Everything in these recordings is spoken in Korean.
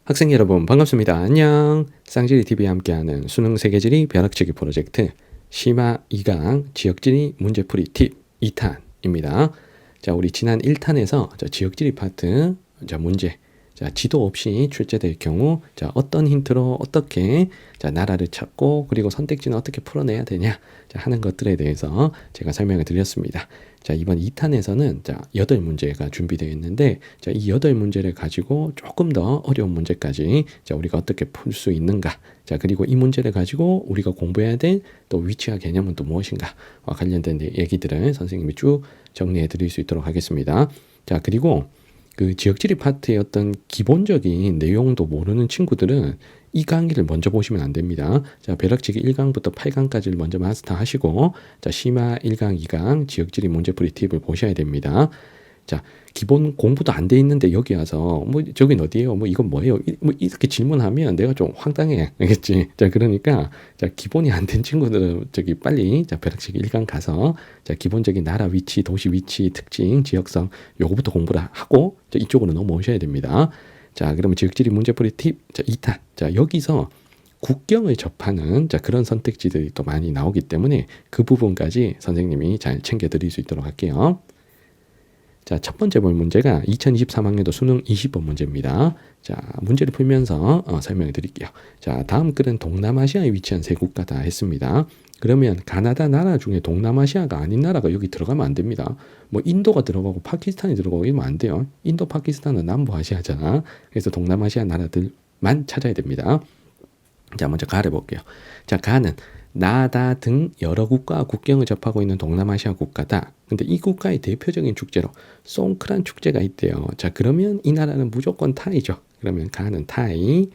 학생 여러분 반갑습니다. 안녕. 쌍지리TV와 함께하는 수능 세계지리 벼락치기 프로젝트 심화 2강 지역지리 문제풀이 팁 2탄입니다. 자, 우리 지난 1탄에서 지역지리 파트 문제 지도 없이 출제될 경우 어떤 힌트로 어떻게 나라를 찾고 그리고 선택지는 어떻게 풀어내야 되냐 하는 것들에 대해서 제가 설명을 드렸습니다. 이번 2탄에서는 8문제가 준비되어 있는데 이 8문제를 가지고 조금 더 어려운 문제까지 우리가 어떻게 풀 수 있는가, 그리고 이 문제를 가지고 우리가 공부해야 될 또 위치와 개념은 또 무엇인가 관련된 얘기들을 선생님이 쭉 정리해 드릴 수 있도록 하겠습니다. 그리고 그 지역지리 파트의 어떤 기본적인 내용도 모르는 친구들은 이 강의를 먼저 보시면 안 됩니다. 벼락치기 1강부터 8강까지를 먼저 마스터하시고 심화 1강, 2강 지역지리 문제풀이 팁을 보셔야 됩니다. 기본 공부도 안 돼 있는데 여기 와서 저긴 어디예요? 이건 뭐예요? 이렇게 질문하면 내가 좀 황당해. 알겠지? 그러니까 기본이 안 된 친구들은 빨리 벼락치기 1강 가서 기본적인 나라 위치, 도시 위치, 특징, 지역성 요거부터 공부를 하고 이쪽으로 넘어오셔야 됩니다. 그러면 지역지리 문제풀이 팁 2탄. 여기서 국경을 접하는 그런 선택지들이 또 많이 나오기 때문에 그 부분까지 선생님이 잘 챙겨드릴 수 있도록 할게요. 첫 번째 볼 문제가 2023학년도 수능 20번 문제입니다. 문제를 풀면서 설명해 드릴게요. 다음 글은 동남아시아에 위치한 세 국가다 했습니다. 그러면 가나다 나라 중에 동남아시아가 아닌 나라가 여기 들어가면 안 됩니다. 인도가 들어가고 파키스탄이 들어가고 이러면 안 돼요. 인도, 파키스탄은 남부아시아잖아. 그래서 동남아시아 나라들만 찾아야 됩니다. 먼저 가를 볼게요. 가는 나다 등 여러 국가와 국경을 접하고 있는 동남아시아 국가다. 근데 이 국가의 대표적인 축제로 송크란 축제가 있대요. 그러면 이 나라는 무조건 타이죠. 그러면 가는 타이.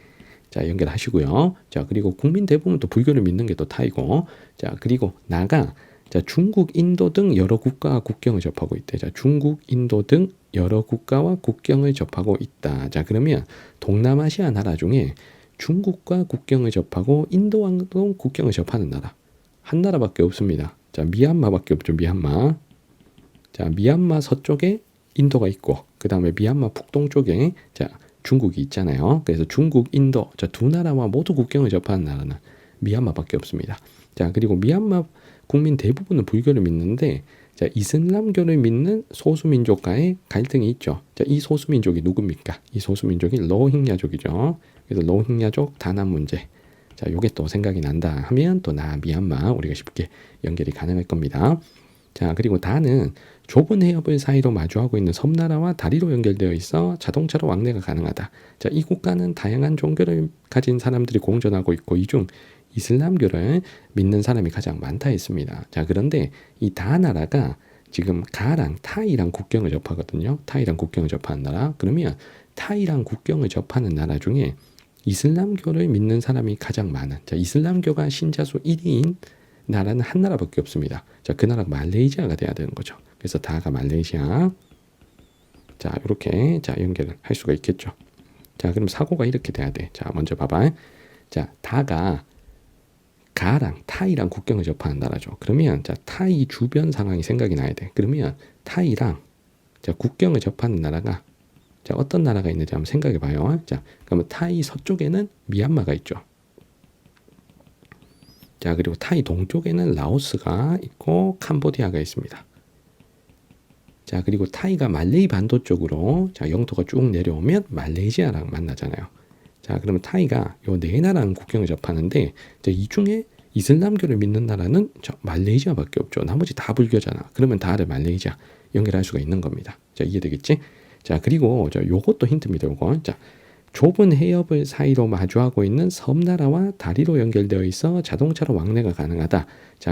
연결하시고요. 그리고 국민 대부분 또 불교를 믿는 게 또 타이고. 그리고 나가 중국, 인도 등 여러 국가와 국경을 접하고 있대. 중국, 인도 등 여러 국가와 국경을 접하고 있다. 그러면 동남아시아 나라 중에 중국과 국경을 접하고 인도와도 국경을 접하는 나라 한 나라밖에 없습니다. 미얀마밖에 없죠. 미얀마. 미얀마 서쪽에 인도가 있고 그 다음에 미얀마 북동쪽에 중국이 있잖아요. 그래서 중국, 인도 두 나라와 모두 국경을 접하는 나라는 미얀마밖에 없습니다. 그리고 미얀마 국민 대부분은 불교를 믿는데 이슬람교를 믿는 소수민족과의 갈등이 있죠. 이 소수민족이 누굽니까? 이 소수민족이 로힝야족이죠. 그래서 로힝야족 단합 문제. 요게 또 생각이 난다 하면 또 미얀마 우리가 쉽게 연결이 가능할 겁니다. 그리고 다는 좁은 해협을 사이로 마주하고 있는 섬나라와 다리로 연결되어 있어 자동차로 왕래가 가능하다. 이 국가는 다양한 종교를 가진 사람들이 공존하고 있고 이 중 이슬람교를 믿는 사람이 가장 많다 했습니다. 그런데 이 다 나라가 지금 가랑 타이랑 국경을 접하거든요. 타이랑 국경을 접하는 나라. 그러면 타이랑 국경을 접하는 나라 중에 이슬람교를 믿는 사람이 가장 많은 이슬람교가 신자수 1위인 나라는 한 나라밖에 없습니다. 그 나라가 말레이시아가 돼야 되는 거죠. 그래서 다가 말레이시아. 이렇게 연결을 할 수가 있겠죠. 그럼 사고가 이렇게 돼야 돼. 먼저 봐봐. 다가 가랑 타이랑 국경을 접하는 나라죠. 그러면 타이 주변 상황이 생각이 나야 돼. 그러면 타이랑 국경을 접하는 나라가 어떤 나라가 있는지 한번 생각해 봐요. 그러면 타이 서쪽에는 미얀마가 있죠. 그리고 타이 동쪽에는 라오스가 있고 캄보디아가 있습니다. 그리고 타이가 말레이 반도 쪽으로 영토가 쭉 내려오면 말레이시아랑 만나잖아요. 그러면 타이가 요 네 나라랑 국경을 접하는데 이 중에 이슬람교를 믿는 나라는 말레이시아밖에 없죠. 나머지 다 불교잖아. 그러면 다를 말레이시아 연결할 수가 있는 겁니다. 이해되겠지? 그리고 요것도 힌트입니다. 요거. 좁은 해협을 사이로 마주하고 있는 섬나라와 다리로 연결되어 있어 자동차로 왕래가 가능하다.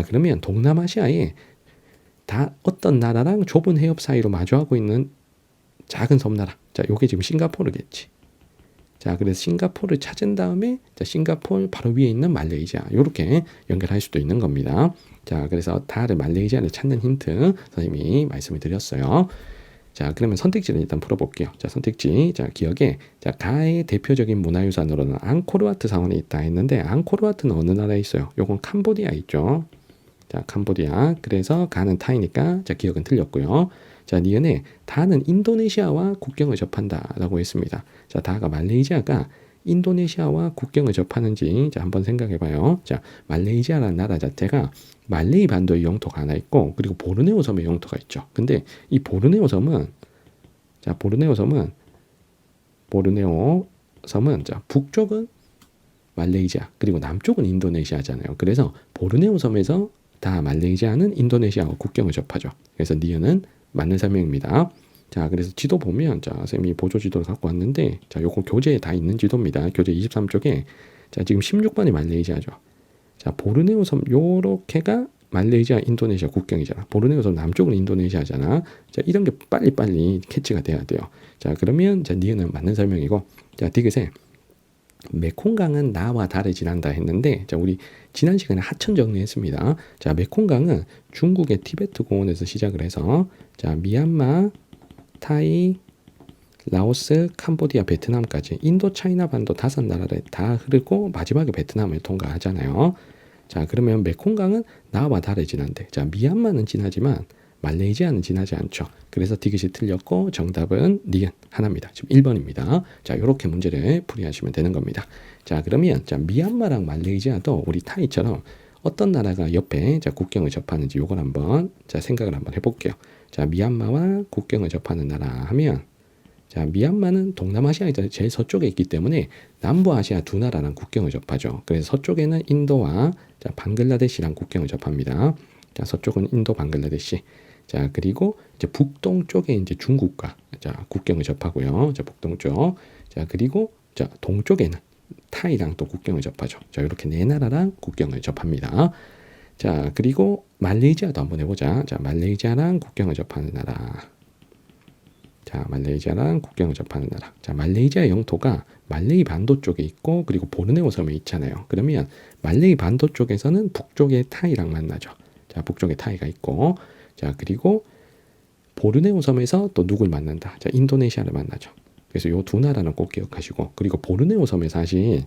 그러면 동남아시아에 다 어떤 나라랑 좁은 해협 사이로 마주하고 있는 작은 섬나라. 요게 지금 싱가포르겠지. 그래서 싱가포르를 찾은 다음에 싱가포르 바로 위에 있는 말레이시아 이렇게 연결할 수도 있는 겁니다. 그래서 다를 말레이시아를 찾는 힌트 선생님이 말씀을 드렸어요. 그러면 선택지를 일단 풀어볼게요. 선택지. 기억에 가의 대표적인 문화유산으로는 앙코르와트 사원이 있다 했는데 앙코르와트는 어느 나라에 있어요? 요건 캄보디아에 있죠. 캄보디아. 그래서 가는 타이니까 기억은 틀렸고요. 니은에 다는 인도네시아와 국경을 접한다라고 했습니다. 다가 말레이시아가 인도네시아와 국경을 접하는지 자, 한번 생각해 봐요. 자, 말레이시아라는 나라 자체가 말레이 반도의 영토가 하나 있고 그리고 보르네오 섬의 영토가 있죠. 근데 이 보르네오 섬은 자, 보르네오 섬은 자, 북쪽은 말레이시아 그리고 남쪽은 인도네시아잖아요. 그래서 보르네오 섬에서 다 말레이시아는 인도네시아와 국경을 접하죠. 그래서 니은은 맞는 설명입니다. 자, 그래서 지도 보면 자, 쌤이 보조 지도를 갖고 왔는데 자, 요거 교재에 다 있는 지도입니다. 교재 23쪽에 자, 지금 16번이 말레이시아죠. 자, 보르네오 섬 요렇게가 말레이시아 인도네시아 국경이잖아. 보르네오 섬 남쪽은 인도네시아잖아. 자, 이런 게 빨리빨리 캐치가 돼야 돼요. 자, 그러면 자, 니은은 맞는 설명이고 자, 디귿에 메콩강은 나와 달을 지난다 했는데 자, 우리 지난 시간에 하천 정리했습니다. 자, 메콩강은 중국의 티베트 공원에서 시작을 해서 자, 미얀마, 타이, 라오스, 캄보디아, 베트남까지 인도 차이나 반도 5나라를 다 흐르고 마지막에 베트남을 통과하잖아요. 자, 그러면 메콩강은 나와 달을 지난대. 자, 미얀마는 지나지만 말레이시아는 지나지 않죠. 그래서 디귿이 틀렸고 정답은 니은 하나입니다. 지금 1번입니다. 자, 이렇게 문제를 풀이하시면 되는 겁니다. 자, 그러면 자, 미얀마랑 말레이시아도 우리 타이처럼 어떤 나라가 옆에 자, 국경을 접하는지 요걸 한번 자, 생각을 한번 해볼게요. 자, 미얀마와 국경을 접하는 나라 하면 자, 미얀마는 동남아시아의 제일 서쪽에 있기 때문에 남부아시아 두 나라랑 국경을 접하죠. 그래서 서쪽에는 인도와 자, 방글라데시랑 국경을 접합니다. 자, 서쪽은 인도, 방글라데시. 자, 그리고 이제 북동쪽에 이제 중국과 자, 국경을 접하고요. 자, 북동쪽. 자, 그리고 자, 동쪽에는 타이랑 또 국경을 접하죠. 자, 이렇게 네 나라랑 국경을 접합니다. 자, 그리고 말레이시아도 한번 해보자. 자, 말레이시아랑 국경을 접하는 나라. 자, 말레이시아랑 국경을 접하는 나라. 자, 말레이시아 영토가 말레이 반도 쪽에 있고 그리고 보르네오 섬에 있잖아요. 그러면 말레이 반도 쪽에서는 북쪽의 타이랑 만나죠. 자, 북쪽에 타이가 있고 자, 그리고 보르네오 섬에서 또 누굴 만난다. 자, 인도네시아를 만나죠. 그래서 요 두 나라는 꼭 기억하시고 그리고 보르네오 섬에 사실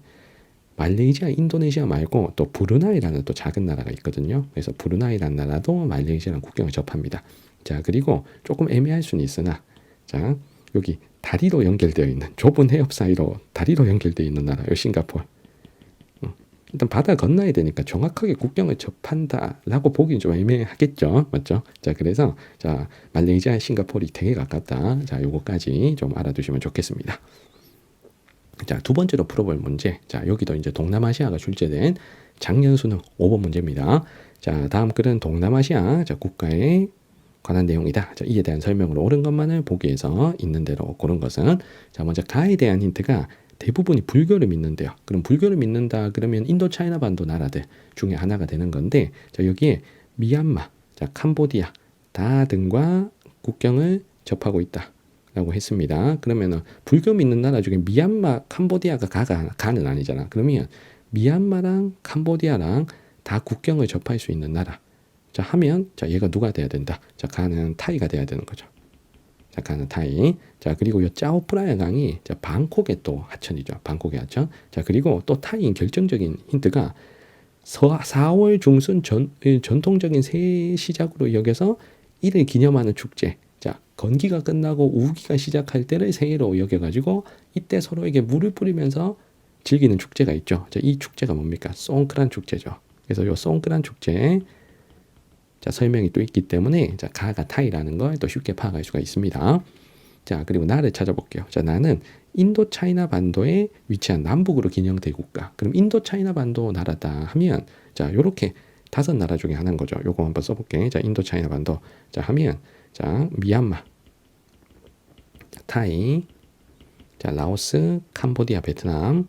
말레이시아, 인도네시아 말고 또 브루나이라는 또 작은 나라가 있거든요. 그래서 브루나이라는 나라도 말레이시아랑 국경을 접합니다. 자, 그리고 조금 애매할 수는 있으나 자, 여기 다리로 연결되어 있는 좁은 해협 사이로 다리로 연결되어 있는 나라, 요 싱가포르. 일단 바다 건너야 되니까 정확하게 국경을 접한다라고 보기는 좀 애매하겠죠, 맞죠? 자, 그래서 자, 말레이시아, 싱가포르이 되게 가깝다. 자, 요거까지 좀 알아두시면 좋겠습니다. 자, 두 번째로 풀어볼 문제. 자, 여기도 이제 동남아시아가 출제된 작년 수능 5번 문제입니다. 자, 다음 글은 동남아시아 자, 국가의 관한 내용이다. 자, 이에 대한 설명으로 옳은 것만을 보기에서 있는 대로 고른 것은 자, 먼저 가에 대한 힌트가 대부분이 불교를 믿는데요. 그럼 불교를 믿는다 그러면 인도 차이나 반도 나라들 중에 하나가 되는 건데 자, 여기에 미얀마, 자, 캄보디아 다 등과 국경을 접하고 있다라고 했습니다. 그러면은 불교 믿는 나라 중에 미얀마, 캄보디아가 가는 아니잖아. 그러면 미얀마랑 캄보디아랑 다 국경을 접할 수 있는 나라. 자, 하면 자, 얘가 누가 돼야 된다. 자, 가는 타이가 돼야 되는 거죠. 자, 가는 타이. 자, 그리고 요 짜오프라야 강이 자, 방콕의 또 하천이죠. 방콕의 하천. 자, 그리고 또 타이인 결정적인 힌트가 4월 중순 전통적인 새해 시작으로 여겨서 이를 기념하는 축제. 자, 건기가 끝나고 우기가 시작할 때를 새해로 여겨가지고 이때 서로에게 물을 뿌리면서 즐기는 축제가 있죠. 자, 이 축제가 뭡니까? 송크란 축제죠. 그래서 요 송크란 축제 자, 설명이 또 있기 때문에 자, 가가 타이라는 걸 또 쉽게 파악할 수가 있습니다. 자, 그리고 나를 찾아볼게요. 자, 나는 인도 차이나 반도에 위치한 남북으로 긴형된 국가. 그럼 인도 차이나 반도 나라다 하면 자, 요렇게 5나라 중에 하나인 거죠. 요거 한번 써볼게. 자, 인도 차이나 반도. 자, 하면 자, 미얀마, 타이, 자, 라오스, 캄보디아, 베트남.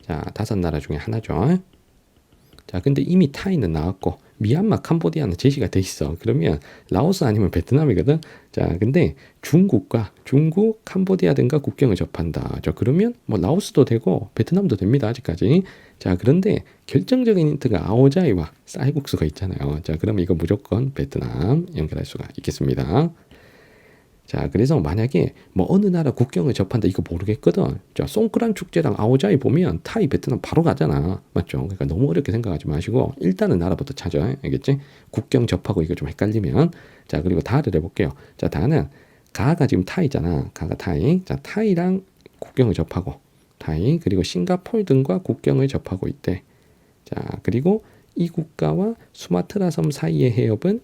자, 5나라 중에 하나죠. 자, 근데 이미 타이는 나왔고 미얀마, 캄보디아는 제시가 돼 있어. 그러면 라오스 아니면 베트남이거든. 자, 근데 중국, 캄보디아 등과 국경을 접한다. 자, 그러면 뭐 라오스도 되고 베트남도 됩니다. 아직까지. 자, 그런데 결정적인 힌트가 아오자이와 쌀국수가 있잖아요. 자, 그러면 이거 무조건 베트남 연결할 수가 있겠습니다. 자, 그래서 만약에 뭐 어느 나라 국경을 접한다 이거 모르겠거든. 자, 송크란 축제랑 아오자이 보면 타이, 베트남 바로 가잖아. 맞죠? 그러니까 너무 어렵게 생각하지 마시고 일단은 나라부터 찾아. 알겠지? 국경 접하고 이거 좀 헷갈리면. 자, 그리고 다를 해볼게요. 자, 다는 가가 지금 타이잖아. 가가 타이. 자, 타이랑 국경을 접하고 타이, 그리고 싱가포르 등과 국경을 접하고 있대. 자, 그리고 이 국가와 수마트라 섬 사이의 해협은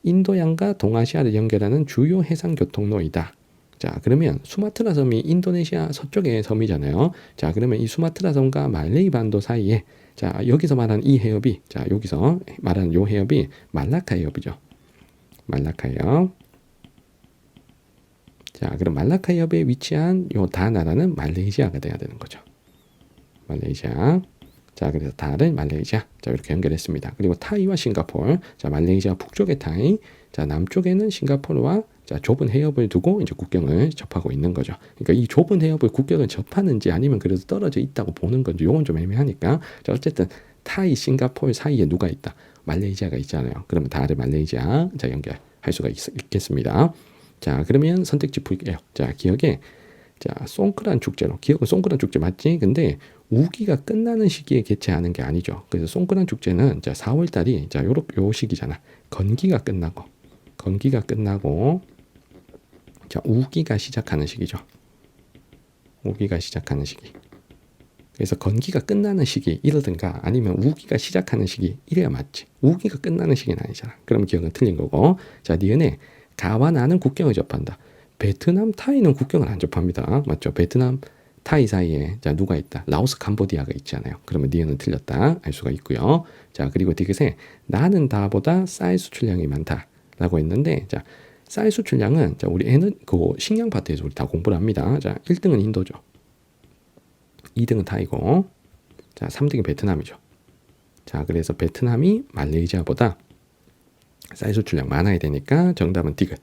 인도양과 동아시아를 연결하는 주요 해상 교통로이다. 자, 그러면 수마트라 섬이 인도네시아 서쪽의 섬이잖아요. 자, 그러면 이 수마트라 섬과 말레이 반도 사이에, 자, 여기서 말하는 이 해협이, 자, 여기서 말하는 요 해협이 말라카 해협이죠. 말라카 해협. 자, 그럼 말라카 해협에 위치한 요 다 나라는 말레이시아가 돼야 되는 거죠. 말레이시아. 자, 그래서 다를 말레이시아. 자, 이렇게 연결했습니다. 그리고 타이와 싱가포르. 자, 말레이시아 북쪽의 타이. 자, 남쪽에는 싱가포르와 자, 좁은 해협을 두고 이제 국경을 접하고 있는 거죠. 그러니까 이 좁은 해협을 국경을 접하는지 아니면 그래도 떨어져 있다고 보는 건지 요건 좀 애매하니까. 자, 어쨌든 타이, 싱가포르 사이에 누가 있다? 말레이시아가 있잖아요. 그러면 다를 말레이시아. 자, 연결할 수가 있겠습니다. 자, 그러면 선택지 풀게요. 자, 기억에 자, 송크란 축제로. 기억은 송크란 축제 맞지? 근데 우기가 끝나는 시기에 개최하는 게 아니죠. 그래서 송크란 축제는 자, 4월 달이 자, 요 시기잖아. 건기가 끝나고 자, 우기가 시작하는 시기죠. 우기가 시작하는 시기. 그래서 건기가 끝나는 시기 이러든가 아니면 우기가 시작하는 시기 이래야 맞지. 우기가 끝나는 시기는 아니잖아. 그럼 기억은 틀린 거고. 자, 니은에 가와 나는 국경을 접한다. 베트남, 타이는 국경을 안 접합니다. 맞죠? 베트남, 타이 사이에 자, 누가 있다? 라오스, 캄보디아가 있잖아요. 그러면 니은은 틀렸다. 알 수가 있고요. 자, 그리고 디귿에 나는 다보다 쌀 수출량이 많다라고 했는데 자, 쌀 수출량은 자, 우리 그 식량 파트에서 우리 다 공부를 합니다. 자, 1등은 인도죠. 2등은 타이고 자, 3등이 베트남이죠. 자, 그래서 베트남이 말레이시아보다 쌀 수출량 많아야 되니까 정답은 디귿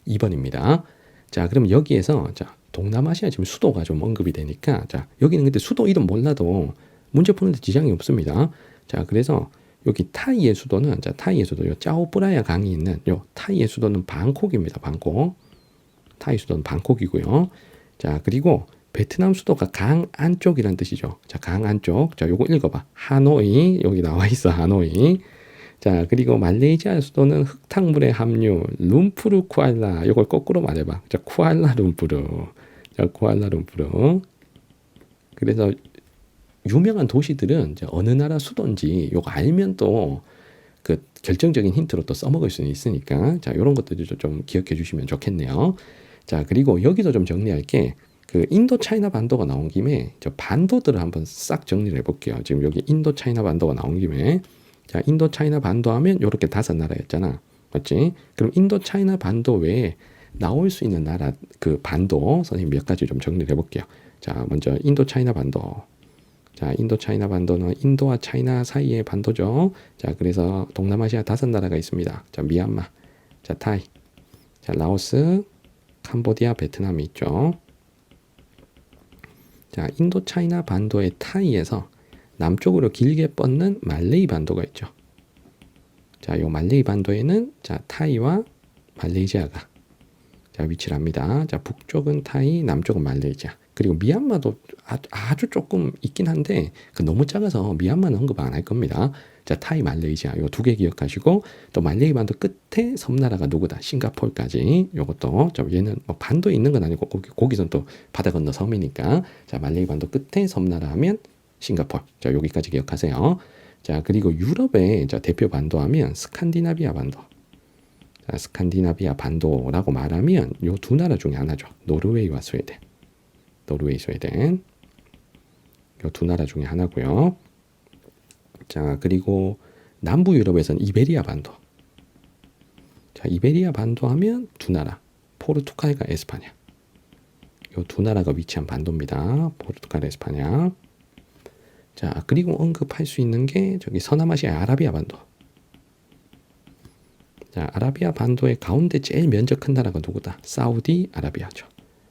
2번입니다. 자, 그럼 여기에서 자, 동남아시아 지금 수도가 좀 언급이 되니까 자, 여기는 근데 수도 이름 몰라도 문제 푸는데 지장이 없습니다. 자, 그래서 여기 타이의 수도는 자, 타이의 수도 요 짜오프라야 강이 있는 요 타이의 수도는 방콕입니다. 방콕. 타이 수도는 방콕이고요. 자, 그리고 베트남 수도가 강 안쪽이란 뜻이죠. 자, 강 안쪽. 자, 요거 읽어봐. 하노이. 여기 나와 있어. 하노이. 자, 그리고 말레이시아 수도는 흙탕물의 함유, 룸푸르 쿠알라. 이걸 거꾸로 말해봐. 자, 쿠알라 룸푸르. 자, 쿠알라 룸푸르. 그래서 유명한 도시들은 어느 나라 수도인지 요거 알면 또 그 결정적인 힌트로 또 써먹을 수는 있으니까 자, 이런 것들도 좀 기억해 주시면 좋겠네요. 자, 그리고 여기서 좀 정리할게. 그 인도 차이나 반도가 나온 김에 저 반도들을 한번 싹 정리를 해볼게요. 지금 여기 인도 차이나 반도가 나온 김에 자, 인도 차이나 반도 하면 요렇게 5나라였잖아. 맞지? 그럼 인도 차이나 반도 외에 나올 수 있는 나라 그 반도 선생님 몇 가지 좀 정리를 해볼게요. 자, 먼저 인도 차이나 반도. 자, 인도 차이나 반도는 인도와 차이나 사이의 반도죠. 자, 그래서 동남아시아 5나라가 있습니다. 자, 미얀마, 자, 타이, 자, 라오스, 캄보디아, 베트남이 있죠. 자, 인도 차이나 반도의 타이에서 남쪽으로 길게 뻗는 말레이 반도가 있죠. 자, 요 말레이 반도에는 자, 타이와 말레이시아가 자, 위치를 합니다. 자, 북쪽은 타이, 남쪽은 말레이시아. 그리고 미얀마도 아주 조금 있긴 한데 그 너무 작아서 미얀마는 언급 안 할 겁니다. 자, 타이, 말레이시아 요 2개 기억하시고 또 말레이 반도 끝에 섬나라가 누구다? 싱가포르까지. 요것도 저 얘는 뭐 반도에 있는 건 아니고 거기선 또 바다 건너 섬이니까 자, 말레이 반도 끝에 섬나라 하면 싱가포르. 자, 여기까지 기억하세요. 자, 그리고 유럽의 자, 대표 반도 하면 스칸디나비아 반도. 자, 스칸디나비아 반도라고 말하면 요 2나라 중에 하나죠. 노르웨이와 스웨덴. 노르웨이, 스웨덴. 요 2나라 중에 하나고요. 자, 그리고 남부 유럽에서는 이베리아 반도. 자, 이베리아 반도 하면 2나라. 포르투갈과 에스파냐. 요 2나라가 위치한 반도입니다. 포르투갈, 에스파냐. 자, 그리고 언급할 수 있는 게 저기 서남아시아 아라비아 반도. 자, 아라비아 반도의 가운데 제일 면적 큰 나라가 누구다? 사우디 아라비아죠.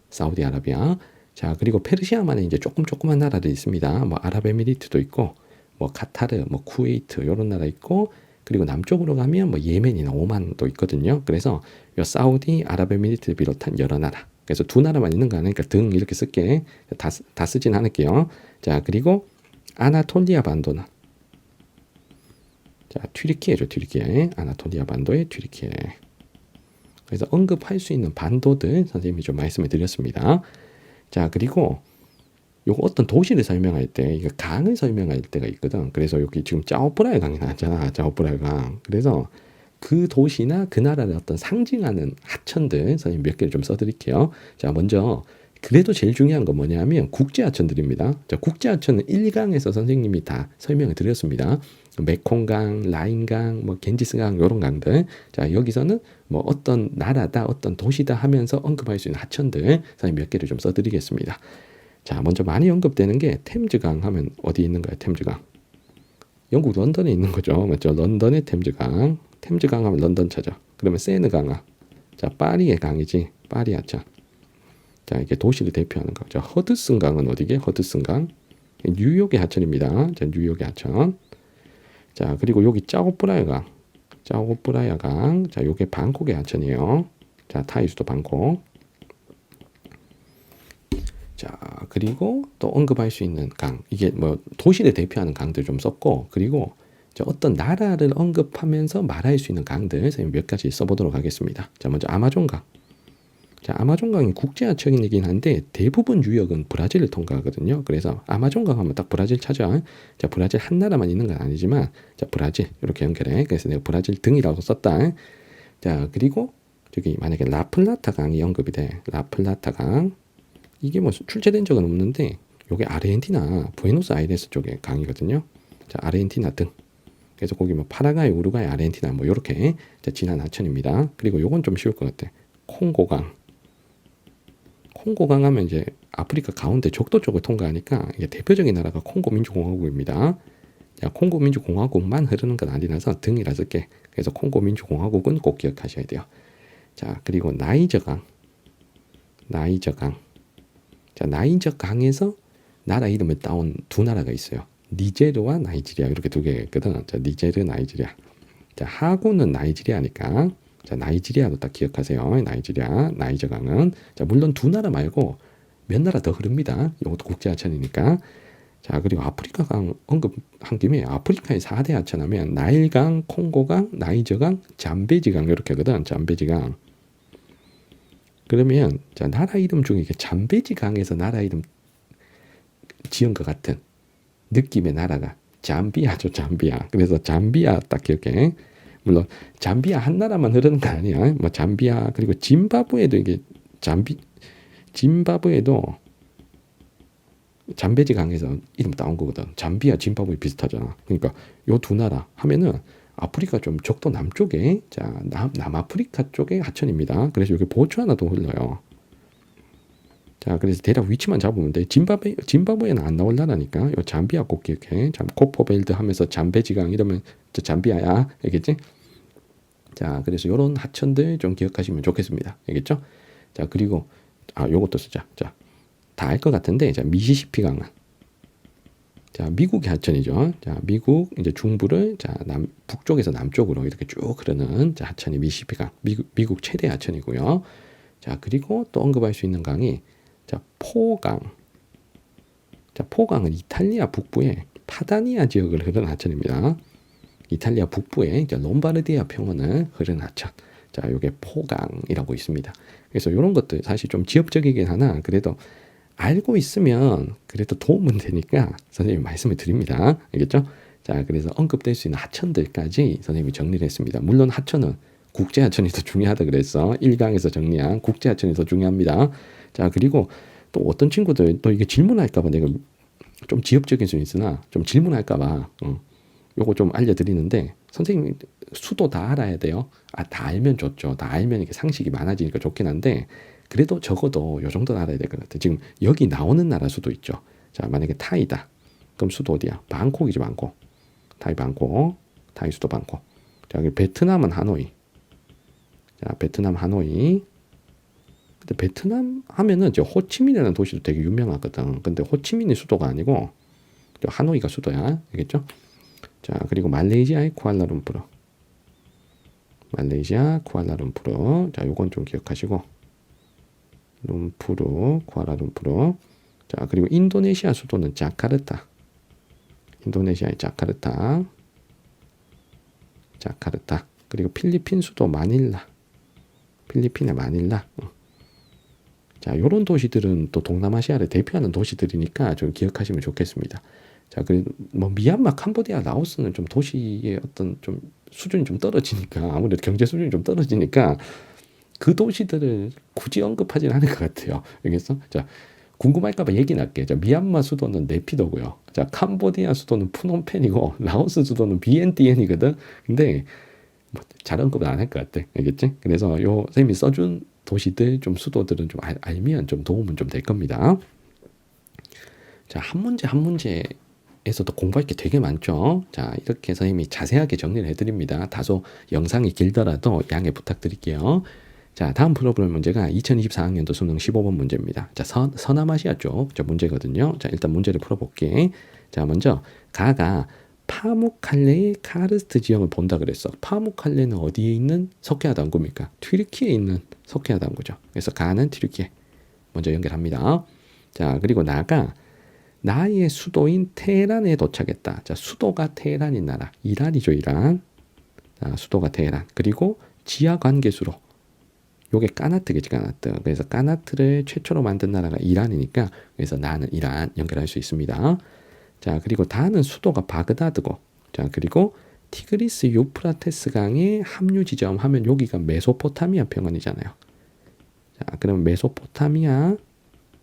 사우디 아라비아. 자, 그리고 페르시아만에 이제 조그만 나라들이 있습니다. 뭐 아랍에미리트도 있고, 뭐 카타르, 뭐 쿠웨이트 이런 나라 있고, 그리고 남쪽으로 가면 뭐 예멘이나 오만도 있거든요. 그래서 요 사우디, 아랍에미리트를 비롯한 여러 나라. 그래서 2나라만 있는 거 아니니까 등 이렇게 쓸게. 다 쓰진 않을게요. 자, 그리고 아나톨리아 반도는 자, 튀르키예죠. 튀르키예. 아나톨리아 반도의 튀르키예. 그래서 언급할 수 있는 반도들 선생님이 좀 말씀을 드렸습니다. 자, 그리고 요거 어떤 도시를 설명할 때, 이거 강을 설명할 때가 있거든. 그래서 여기 지금 짜오프라의 강이 나왔잖아. 짜오프라의 강. 그래서 그 도시나 그 나라를 어떤 상징하는 하천들 선생님 몇 개를 좀 써드릴게요. 자, 먼저 그래도 제일 중요한 건 뭐냐면 국제하천들입니다. 자, 국제하천은 1강에서 선생님이 다 설명을 드렸습니다. 메콩강, 라인강, 뭐 겐지스강 이런 강들. 자, 여기서는 뭐 어떤 나라다, 어떤 도시다 하면서 언급할 수 있는 하천들 선생님 몇 개를 좀 써드리겠습니다. 자, 먼저 많이 언급되는 게 템즈강 하면 어디 있는가요? 템즈강. 영국 런던에 있는 거죠. 맞죠? 런던의 템즈강. 템즈강 하면 런던 찾아. 그러면 세느강아. 자, 파리의 강이지. 파리 하천. 자, 이게 도시를 대표하는 거죠. 허드슨강은 어디게? 허드슨강. 뉴욕의 하천입니다. 자, 뉴욕의 하천. 자, 그리고 여기 짜오프라야 강. 짜오프라야 강. 자, 요게 방콕의 하천이에요. 자, 타이 수도 방콕. 자, 그리고 또 언급할 수 있는 강. 이게 뭐 도시를 대표하는 강들 좀 썼고, 그리고 어떤 나라를 언급하면서 말할 수 있는 강들 선생님 몇 가지 써보도록 하겠습니다. 자, 먼저 아마존강. 자, 아마존강이 국제하천이긴 한데 대부분 유역은 브라질을 통과하거든요. 그래서 아마존강 하면 딱 브라질 찾아. 자, 브라질 한 나라만 있는 건 아니지만, 자, 브라질 이렇게 연결해. 그래서 내가 브라질 등이라고 썼다. 자, 그리고 저기 만약에 라플라타 강이 언급이 돼. 라플라타 강. 이게 뭐 출제된 적은 없는데 요게 아르헨티나 부에노스아이레스 쪽의 강이거든요. 자, 아르헨티나 등. 그래서 거기 뭐 파라과이, 우루과이, 아르헨티나 뭐 요렇게 진한 하천입니다. 그리고 요건 좀 쉬울 것 같아. 콩고강. 콩고강 하면 이제 아프리카 가운데 적도 쪽을 통과하니까 이게 대표적인 나라가 콩고 민주공화국입니다. 자, 콩고 민주공화국만 흐르는 건 아니라서 등이라 쓸게. 그래서 콩고 민주공화국은 꼭 기억하셔야 돼요. 자, 그리고 나이저강. 나이저강. 자, 나이저 강에서 나라 이름을 따온 두 나라가 있어요. 니제르와 나이지리아 이렇게 두 개가 있거든. 자, 니제르, 나이지리아. 자, 하고는 나이지리아니까 자, 나이지리아도 딱 기억하세요. 나이지리아, 나이저 강은 자, 물론 두 나라 말고 몇 나라 더 흐릅니다. 이것도 국제하천이니까. 자, 그리고 아프리카 강 언급한 김에 아프리카의 4대 하천하면 나일강, 콩고강, 나이저강, 잠베지강 이렇게 하거든. 잠베지강. 그러면 자, 나라 이름 중에 잠베지 강에서 나라 이름 지은 것 같은 느낌의 나라가 잠비아죠. 잠비아. 그래서 잠비아 딱 기억해. 물론 잠비아 한 나라만 흐르는 거 아니야. 뭐 잠비아 그리고 짐바브웨도 이게 짐바브웨도 잠베지 강에서 이름 따온 거거든. 잠비아, 짐바브웨 비슷하잖아. 그러니까 요 두 나라 하면은 아프리카 좀 적도 남쪽에 자, 남아프리카 쪽의 하천입니다. 그래서 여기 보츠와나도 흘러요. 자, 그래서 대략 위치만 잡으면 돼. 짐바브웨는 안 나올 나라니까 요 잠비아 꼭 기억해. 코포벨드 하면서 잠베지강 이러면 저 잠비아야. 알겠지? 자, 그래서 요런 하천들 좀 기억하시면 좋겠습니다. 알겠죠? 자, 그리고 요것도 쓰자. 자, 다 알 것 같은데 자, 미시시피 강은 자, 미국의 하천이죠. 자, 미국 이제 중부를 자, 북쪽에서 남쪽으로 이렇게 쭉 흐르는 자, 하천이 미시시피강. 미국 최대 하천이고요. 자, 그리고 또 언급할 수 있는 강이 자, 포강. 자, 포강은 이탈리아 북부의 파다니아 지역을 흐르는 하천입니다. 이탈리아 북부의 이제 롬바르디아 평원을 흐르는 하천. 자, 요게 포강이라고 있습니다. 그래서 이런 것들 사실 좀 지역적이긴 하나 그래도 알고 있으면 그래도 도움은 되니까 선생님이 말씀을 드립니다. 알겠죠? 자, 그래서 언급될 수 있는 하천들까지 선생님이 정리를 했습니다. 물론 하천은 국제하천이 더 중요하다 그랬어. 1강에서 정리한 국제하천이 더 중요합니다. 자, 그리고 또 어떤 친구들 또 이게 질문할까봐 내가 좀 지역적인 수 있으나 좀 질문할까봐 요거 좀 알려드리는데 선생님 수도 다 알아야 돼요. 다 알면 좋죠. 다 알면 이게 상식이 많아지니까 좋긴 한데 그래도 적어도 요 정도는 알아야 될 것 같아요. 지금 여기 나오는 나라 수도 있죠. 자, 만약에 타이다. 그럼 수도 어디야? 방콕이지, 방콕. 타이 방콕. 타이 수도 방콕. 자, 여기 베트남은 하노이. 자, 베트남 하노이. 근데 베트남 하면은 저 호치민이라는 도시도 되게 유명하거든. 근데 호치민이 수도가 아니고 하노이가 수도야. 알겠죠? 자, 그리고 말레이시아의 쿠알라룸푸르. 말레이시아 쿠알라룸푸르. 자, 요건 좀 기억하시고. 룸푸르, 쿠알라룸푸르. 자, 그리고 인도네시아 수도는 자카르타. 인도네시아의 자카르타. 자카르타. 그리고 필리핀 수도 마닐라. 필리핀의 마닐라. 자, 요런 도시들은 또 동남아시아를 대표하는 도시들이니까 좀 기억하시면 좋겠습니다. 자, 뭐 미얀마, 캄보디아, 라오스는 좀 도시의 어떤 좀 수준이 좀 떨어지니까 아무래도 경제 수준이 좀 떨어지니까 그 도시들을 굳이 언급하지는 않을 것 같아요. 알겠어? 자, 궁금할까봐 얘기는 할게. 자, 미얀마 수도는 네피도고요. 자, 캄보디아 수도는 푸놈펜이고 라오스 수도는 비엔티엔이거든. 근데 잘 언급은 안 할 것 같아. 알겠지? 그래서 요 쌤이 써준 도시들 좀 수도들은 좀 알면 좀 도움은 좀 될 겁니다. 자, 한 문제에서도 공부할 게 되게 많죠. 자, 이렇게 선생님이 자세하게 정리를 해드립니다. 다소 영상이 길더라도 양해 부탁드릴게요. 자, 다음 풀어볼 문제가 2024학년도 수능 15번 문제입니다. 자, 서남아시아 쪽 문제거든요. 자, 일단 문제를 풀어볼게. 자, 먼저 가가 파묵칼레의 카르스트 지형을 본다 그랬어. 파묵칼레는 어디에 있는 석회화 당구입니까? 튀르키에 있는 석회화 당구죠. 그래서 가는 튀르키에 먼저 연결합니다. 자, 그리고 나의 수도인 테헤란에 도착했다. 자, 수도가 테헤란인 나라. 이란이죠, 이란. 자, 수도가 테헤란. 그리고 지하 관계수로 요게 까나트겠지, 까나트. 그래서 까나트를 최초로 만든 나라가 이란이니까 그래서 나는 이란 연결할 수 있습니다. 자, 그리고 다는 수도가 바그다드고, 자, 그리고 티그리스 유프라테스 강의 합류 지점 하면 여기가 메소포타미아 평원이잖아요. 자, 그럼 메소포타미아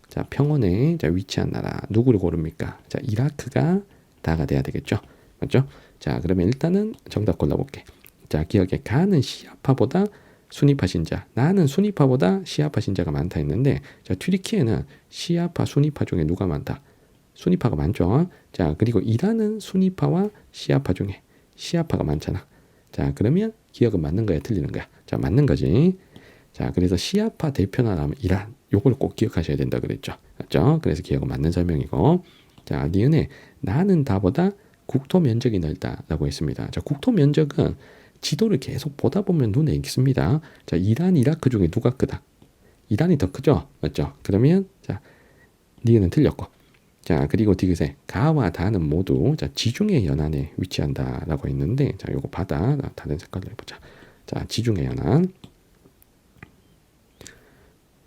자, 평원에 자, 위치한 나라 누구를 고릅니까? 자, 이라크가 다가 돼야 되겠죠. 맞죠? 자, 그러면 일단은 정답 골라볼게. 자, 기억에 가는 시아파보다 수니파 신자, 나는 수니파보다 시아파 신자가 많다 했는데, 자, 튀르키예는 시아파, 수니파 중에 누가 많다? 수니파가 많죠. 자, 그리고 이란은 수니파와 시아파 중에 시아파가 많잖아. 자, 그러면 기억은 맞는 거야, 틀리는 거야? 자, 맞는 거지. 자, 그래서 시아파 대표 나라면 이란, 요걸 꼭 기억하셔야 된다 그랬죠. 맞죠? 그래서 기억은 맞는 설명이고. 자, 니은에 나는 다보다 국토 면적이 넓다라고 했습니다. 자, 국토 면적은 지도를 계속 보다 보면 눈에 익습니다. 자, 이란, 이라크 중에 누가 크다? 이란이 더 크죠? 맞죠? 그러면 자, 니은은 틀렸고. 자, 그리고 디귿에 가와 다는 모두 자, 지중해 연안에 위치한다라고 했는데, 자, 요거 바다 다른 색깔로 해보자. 자, 지중해 연안.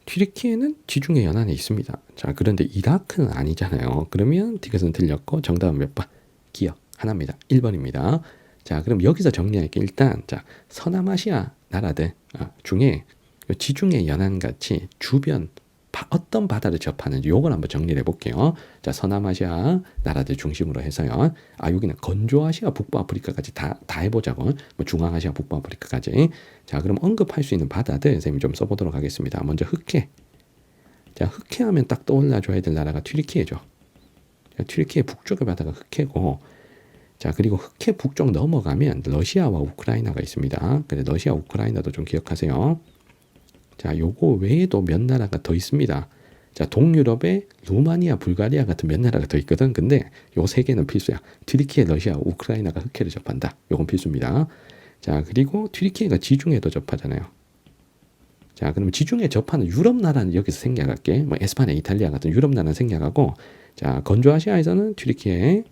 튀르키예는 지중해 연안에 있습니다. 자, 그런데 이라크는 아니잖아요. 그러면 디귿은 틀렸고 정답은 몇 번? 기억 하나입니다. 1번입니다. 자, 그럼 여기서 정리할게. 일단 자, 서남아시아 나라들 중에 지중해 연안 같이 주변 어떤 바다를 접하는지 요걸 한번 정리를 해볼게요. 자, 서남아시아 나라들 중심으로 해서요. 여기는 건조아시아, 북부아프리카까지 다 해보자고. 뭐 중앙아시아, 북부아프리카까지. 자, 그럼 언급할 수 있는 바다들 선생님이 좀 써보도록 하겠습니다. 먼저 흑해. 자, 흑해하면 딱 떠올라줘야 될 나라가 튀르키예죠. 자, 튀르키예 북쪽의 바다가 흑해고, 자, 그리고 흑해 북쪽 넘어가면 러시아와 우크라이나가 있습니다. 그래서 러시아, 우크라이나도 좀 기억하세요. 자, 요거 외에도 몇 나라가 더 있습니다. 자, 동유럽에 루마니아, 불가리아 같은 몇 나라가 더 있거든. 근데 요 세 개는 필수야. 튀르키예, 러시아, 우크라이나가 흑해를 접한다. 요건 필수입니다. 자, 그리고 튀르키예가 지중해도 접하잖아요. 자, 그러면 지중해 접하는 유럽 나라는 여기서 생략할게. 뭐 에스파냐, 이탈리아 같은 유럽 나라는 생략하고, 자, 건조아시아에서는 튀르키예,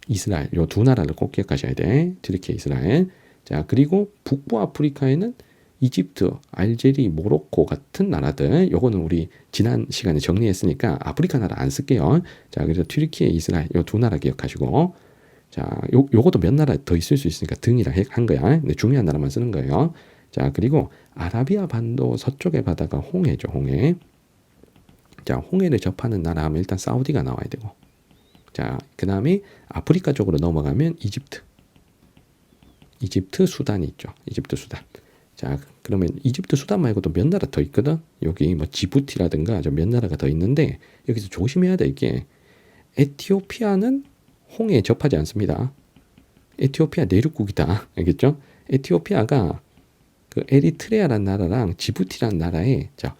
이스라엘 요 두 나라를 꼭 기억하셔야 돼. 튀르키예, 이스라엘. 자, 그리고 북부 아프리카에는 이집트, 알제리, 모로코 같은 나라들. 요거는 우리 지난 시간에 정리했으니까 아프리카 나라 안 쓸게요. 자, 그래서 튀르키예, 이스라엘 요 두 나라 기억하시고. 자, 요것도 몇 나라 더 있을 수 있으니까 등이라 한 거야. 근데 중요한 나라만 쓰는 거예요. 자, 그리고 아라비아 반도 서쪽의 바다가 홍해죠, 홍해. 자, 홍해를 접하는 나라 하면 일단 사우디가 나와야 되고. 자, 그 다음에 아프리카 쪽으로 넘어가면 이집트, 수단이 있죠. 이집트, 수단. 자, 그러면 이집트, 수단 말고도 몇 나라 더 있거든. 여기 뭐 지부티라든가 몇 나라가 더 있는데 여기서 조심해야 될 게 에티오피아는 홍해에 접하지 않습니다. 에티오피아 내륙국이다. 알겠죠? 에티오피아가 그 에리트레아라는 나라랑 지부티라는 나라에 자,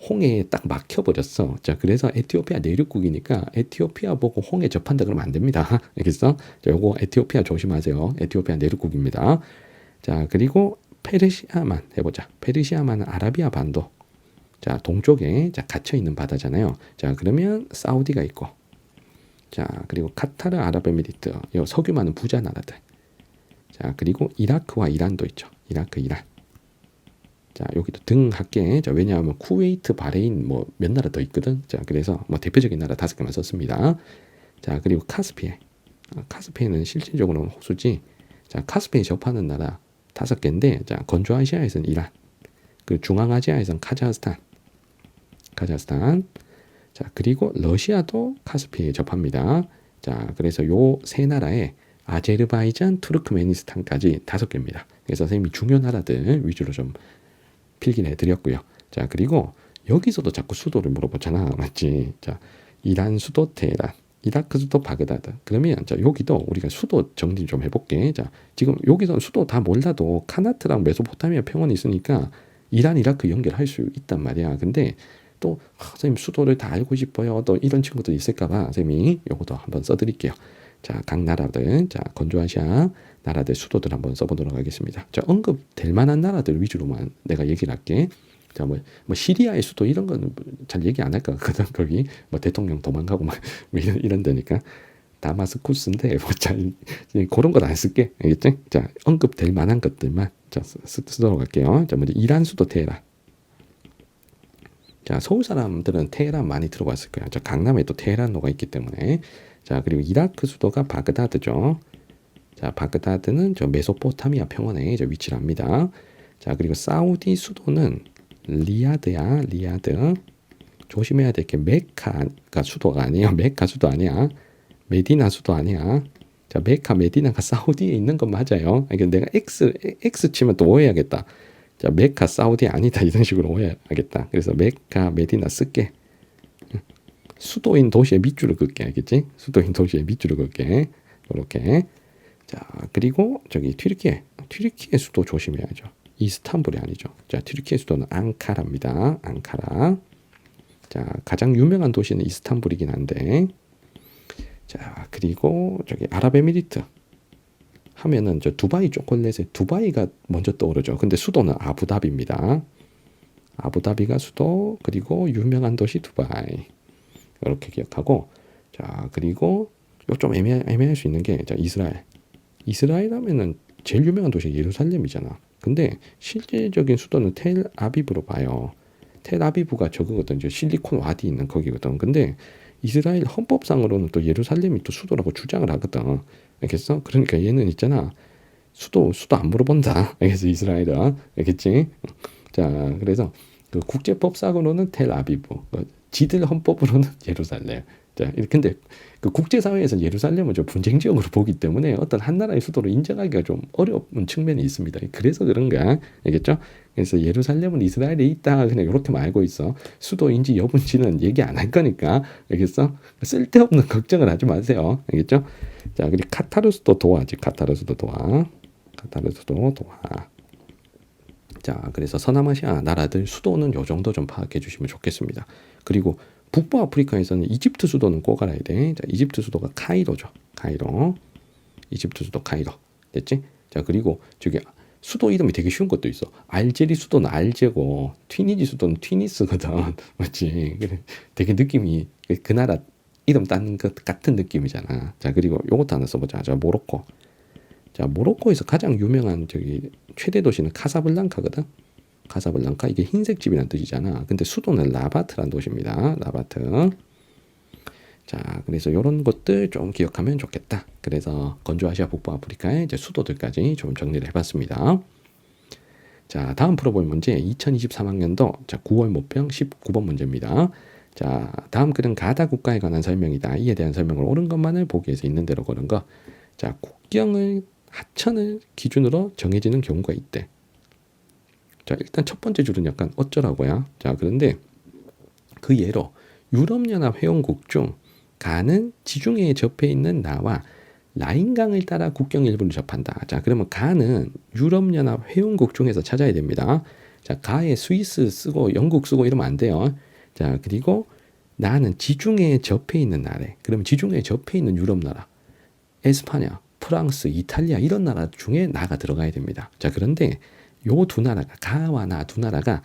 홍해에 딱 막혀버렸어. 자, 그래서 에티오피아 내륙국이니까 에티오피아 보고 홍해 접한다 그러면 안 됩니다. 알겠어? 자, 요거 에티오피아 조심하세요. 에티오피아 내륙국입니다. 자, 그리고 페르시아만 해보자. 페르시아만은 아라비아 반도. 자, 동쪽에 자, 갇혀있는 바다잖아요. 자, 그러면 사우디가 있고. 자, 그리고 카타르, 아랍에미리트. 요 석유 많은 부자 나라들. 자, 그리고 이라크와 이란도 있죠. 이라크, 이란. 자, 여기도 등 할게. 자, 왜냐하면 쿠웨이트, 바레인 뭐 몇 나라 더 있거든. 자, 그래서 뭐 대표적인 나라 5개만 썼습니다. 자, 그리고 카스피해. 카스피해는 실질적으로는 호수지. 자, 카스피해 접하는 나라 5개인데, 자, 건조아시아에서는 이란, 그 중앙아시아에서는 카자흐스탄. 자, 그리고 러시아도 카스피해에 접합니다. 자, 그래서 요 세 나라에 아제르바이잔, 투르크메니스탄까지 5개입니다. 그래서 선생님이 중요 나라들 위주로 좀 필기를 해드렸고요. 자, 그리고 여기서도 자꾸 수도를 물어보잖아, 맞지? 자, 이란 수도 테헤란, 이라크 수도 바그다드. 그러면 자, 여기도 우리가 수도 정리 좀 해볼게. 자, 지금 여기서 수도 다 몰라도 카나트랑 메소포타미아 평원이 있으니까 이란, 이라크 연결할 수 있단 말이야. 근데 또 선생님 수도를 다 알고 싶어요. 또 이런 친구들 있을까봐 선생님이 요것도 한번 써드릴게요. 자, 각 나라들, 자, 건조아시아 나라들 수도들 한번 써보도록 하겠습니다. 자, 언급될 만한 나라들 위주로만 내가 얘기를 할게. 자, 뭐 시리아의 수도 이런 거는 잘 얘기 안 할 것 같거든. 거기 뭐 대통령 도망가고 막 이런 데니까. 다마스쿠스인데 뭐 잘 그런 건 안 쓸게. 알겠지? 자, 언급될 만한 것들만 자, 쓰도록 할게요. 자, 먼저 이란 수도 테헤란. 자, 서울 사람들은 테헤란 많이 들어봤을 거야. 자, 강남에 또 테헤란로가 있기 때문에. 자, 그리고 이라크 수도가 바그다드죠. 자, 바그다드는 저 메소포타미아 평원에 저 위치를 합니다. 자, 그리고 사우디 수도는 리야드야, 리야드. 조심해야 될 게 메카가 수도가 아니에요. 메카 수도 아니야. 메디나 수도 아니야. 자, 메카, 메디나가 사우디에 있는 건 맞아요. 그러니까 내가 X 치면 또 오해하겠다. 자, 메카, 사우디 아니다. 이런 식으로 오해하겠다. 그래서 메카, 메디나 쓸게. 수도인 도시의 밑줄을 긋게. 알겠지? 수도인 도시의 밑줄을 긋게. 이렇게. 자, 그리고 저기 튀르키예 수도 조심해야죠. 이스탄불이 아니죠. 자, 튀르키예 수도는 앙카라입니다. 앙카라. 자, 가장 유명한 도시는 이스탄불이긴 한데, 자, 그리고 저기 아랍에미리트 하면은 저 두바이 초콜릿에 두바이가 먼저 떠오르죠. 근데 수도는 아부다비입니다. 아부다비가 수도, 그리고 유명한 도시 두바이. 이렇게 기억하고, 자, 그리고 좀 애매할 수 있는 게, 자, 이스라엘 하면은 제일 유명한 도시가 예루살렘이잖아. 근데 실질적인 수도는 텔아비브로 봐요. 텔아비브가 저거거든. 이제 실리콘 와디 있는 거기거든. 근데 이스라엘 헌법상으로는 또 예루살렘이 또 수도라고 주장을 하거든. 알겠어? 그러니까 얘는 있잖아. 수도 안 물어본다. 알겠어? 이스라엘은. 알겠지? 자, 그래서 그 국제법상으로는 텔아비브. 지들 헌법으로는 예루살렘. 자, 근데 그 국제사회에서 예루살렘을 좀 분쟁 지역으로 보기 때문에 어떤 한 나라의 수도로 인정하기가 좀 어려운 측면이 있습니다. 그래서 그런가, 알겠죠? 그래서 예루살렘은 이스라엘에 있다, 그냥 이렇게만 알고 있어. 수도인지 여부인지는 얘기 안 할 거니까, 알겠어? 쓸데없는 걱정을 하지 마세요, 알겠죠? 자, 그리고 카타르 수도 도하지, 카타르 수도 도하. 자, 그래서 서남아시아 나라들 수도는 요 정도 좀 파악해 주시면 좋겠습니다. 그리고 북부 아프리카에서는 이집트 수도는 꼭 알아야 돼. 자, 이집트 수도가 카이로죠. 카이로. 이집트 수도 카이로. 됐지? 자, 그리고 저기 수도 이름이 되게 쉬운 것도 있어. 알제리 수도는 알제고, 튀니지 수도는 튀니스거든. 맞지? 되게 느낌이 그 나라 이름 따는 것 같은 느낌이잖아. 자, 그리고 요것도 하나 써보자. 자, 모로코. 자, 모로코에서 가장 유명한 저기 최대 도시는 카사블랑카거든. 카사블랑카, 이게 흰색 집이라는 뜻이잖아. 근데 수도는 라바트라는 도시입니다. 라바트. 자, 그래서 이런 것들 좀 기억하면 좋겠다. 그래서 건조아시아 북부 아프리카의 이제 수도들까지 좀 정리를 해봤습니다. 자, 다음 풀어볼 문제 2023학년도 자 9월 모평 19번 문제입니다. 자, 다음 글은 가다 국가에 관한 설명이다. 이에 대한 설명을 옳은 것만을 보기에서 있는 대로 고른 거. 자, 국경을 하천을 기준으로 정해지는 경우가 있대. 자, 일단 첫 번째 줄은 약간 어쩌라고야. 자, 그런데 그 예로 유럽연합 회원국 중 가는 지중해에 접해 있는 나와 라인강을 따라 국경 일부를 접한다. 자, 그러면 가는 유럽연합 회원국 중에서 찾아야 됩니다. 자, 가에 스위스 쓰고 영국 쓰고 이러면 안 돼요. 자, 그리고 나는 지중해에 접해 있는 나래. 그러면 지중해에 접해 있는 유럽 나라, 에스파냐, 프랑스, 이탈리아 이런 나라 중에 나가 들어가야 됩니다. 자, 그런데 요 두 나라가, 가와 나 두 나라가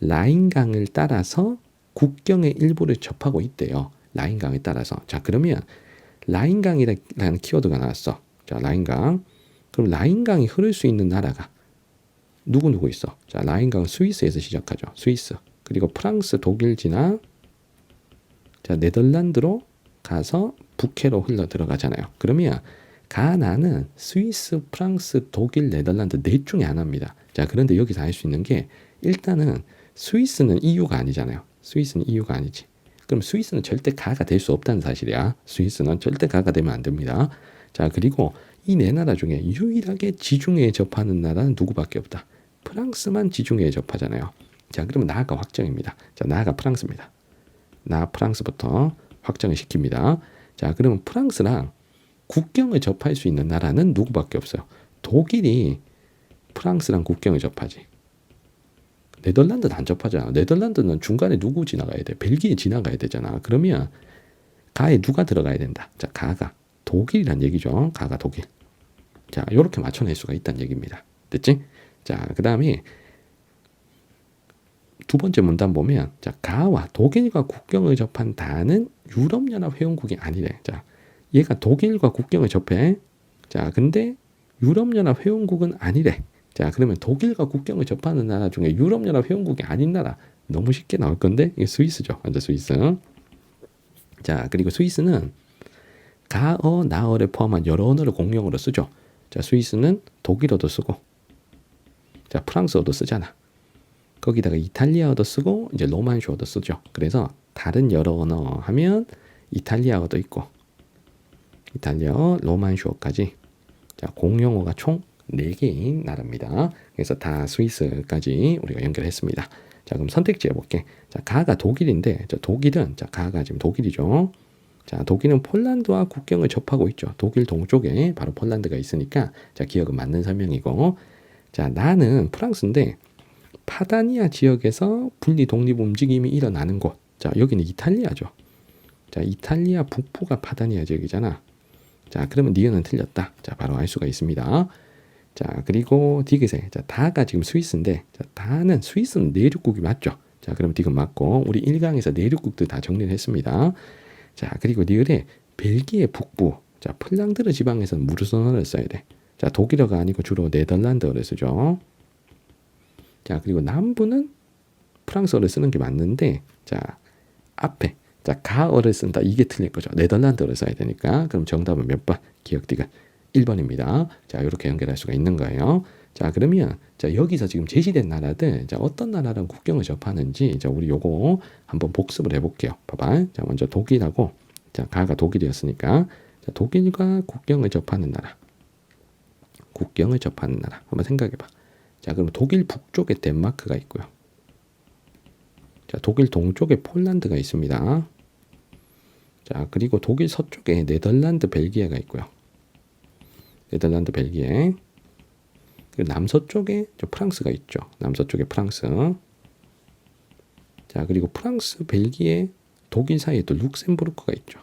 라인강을 따라서 국경의 일부를 접하고 있대요. 라인강에 따라서. 자, 그러면 라인강이라는 키워드가 나왔어. 자, 라인강. 그럼 라인강이 흐를 수 있는 나라가 누구 있어? 자, 라인강은 스위스에서 시작하죠. 스위스. 그리고 프랑스, 독일 지나 자, 네덜란드로 가서 북해로 흘러 들어가잖아요. 그러면 가나는 스위스, 프랑스, 독일, 네덜란드 넷 중에 하나입니다. 자, 그런데 여기서 알 수 있는 게 일단은 스위스는 EU가 아니잖아요. 스위스는 EU가 아니지. 그럼 스위스는 절대 가가 될 수 없다는 사실이야. 스위스는 절대 가가 되면 안 됩니다. 자, 그리고 이 네 나라 중에 유일하게 지중해에 접하는 나라는 누구밖에 없다. 프랑스만 지중해에 접하잖아요. 자, 그러면 나가 확정입니다. 자, 나가 프랑스입니다. 나 프랑스부터 확정을 시킵니다. 자, 그러면 프랑스랑 국경을 접할 수 있는 나라는 누구밖에 없어요. 독일이 프랑스랑 국경을 접하지. 네덜란드는 안 접하잖아. 네덜란드는 중간에 누구 지나가야 돼? 벨기에 지나가야 되잖아. 그러면 가에 누가 들어가야 된다. 자, 가가 독일이란 얘기죠. 가가 독일. 자, 이렇게 맞춰낼 수가 있다는 얘기입니다. 됐지? 자, 그 다음에 두 번째 문단 보면 자, 가와 독일과 국경을 접한 다는 유럽연합 회원국이 아니래. 자, 얘가 독일과 국경을 접해. 자, 근데 유럽연합 회원국은 아니래. 자, 그러면 독일과 국경을 접하는 나라 중에 유럽연합 회원국이 아닌 나라 너무 쉽게 나올 건데 이게 스위스죠. 완전 스위스. 자, 그리고 스위스는 가어, 나어를 포함한 여러 언어를 공용어로 쓰죠. 자, 스위스는 독일어도 쓰고 자, 프랑스어도 쓰잖아. 거기다가 이탈리아어도 쓰고 이제 로만쇼어도 쓰죠. 그래서 다른 여러 언어 하면 이탈리아어도 있고 이탈리아어, 로만쇼어까지 자, 공용어가 총 4개인 나라입니다. 그래서 다 스위스까지 우리가 연결했습니다. 자, 그럼 선택지 해볼게. 자, 가가 독일인데 자, 독일은 자, 가가 지금 독일이죠. 자, 독일은 폴란드와 국경을 접하고 있죠. 독일 동쪽에 바로 폴란드가 있으니까 자, 기억은 맞는 설명이고 자, 나는 프랑스인데 파다니아 지역에서 분리 독립 움직임이 일어나는 곳. 자, 여기는 이탈리아죠. 자, 이탈리아 북부가 파다니아 지역이잖아. 자, 그러면 니은은 틀렸다. 자, 바로 알 수가 있습니다. 자, 그리고 디귿에 자, 다가 지금 스위스인데 자, 다는 스위스는 내륙국이 맞죠. 자, 그럼 디귿 맞고 우리 1강에서 내륙국들 다 정리를 했습니다. 자, 그리고 니을에 벨기에 북부. 자, 플랑드르 지방에서는 무슨 언어를 써야 돼? 자, 독일어가 아니고 주로 네덜란드어를 쓰죠. 자, 그리고 남부는 프랑스어를 쓰는 게 맞는데 자, 앞에 자, 가어를 쓴다. 이게 틀릴 거죠. 네덜란드어를 써야 되니까. 그럼 정답은 몇 번? 기억 디귿 1번입니다. 자, 이렇게 연결할 수가 있는 거예요. 자, 그러면 자, 여기서 지금 제시된 나라들 자, 어떤 나라랑 국경을 접하는지 자, 우리 요거 한번 복습을 해 볼게요. 봐봐. 자, 먼저 독일하고 자, 가가 독일이었으니까 자, 독일과 국경을 접하는 나라. 국경을 접하는 나라. 한번 생각해 봐. 자, 그럼 독일 북쪽에 덴마크가 있고요. 자, 독일 동쪽에 폴란드가 있습니다. 자, 그리고 독일 서쪽에 네덜란드, 벨기에가 있고요. 네덜란드, 벨기에. 그리고 남서쪽에 프랑스가 있죠. 남서쪽에 프랑스. 자, 그리고 프랑스, 벨기에, 독일 사이에 또 룩셈부르크가 있죠.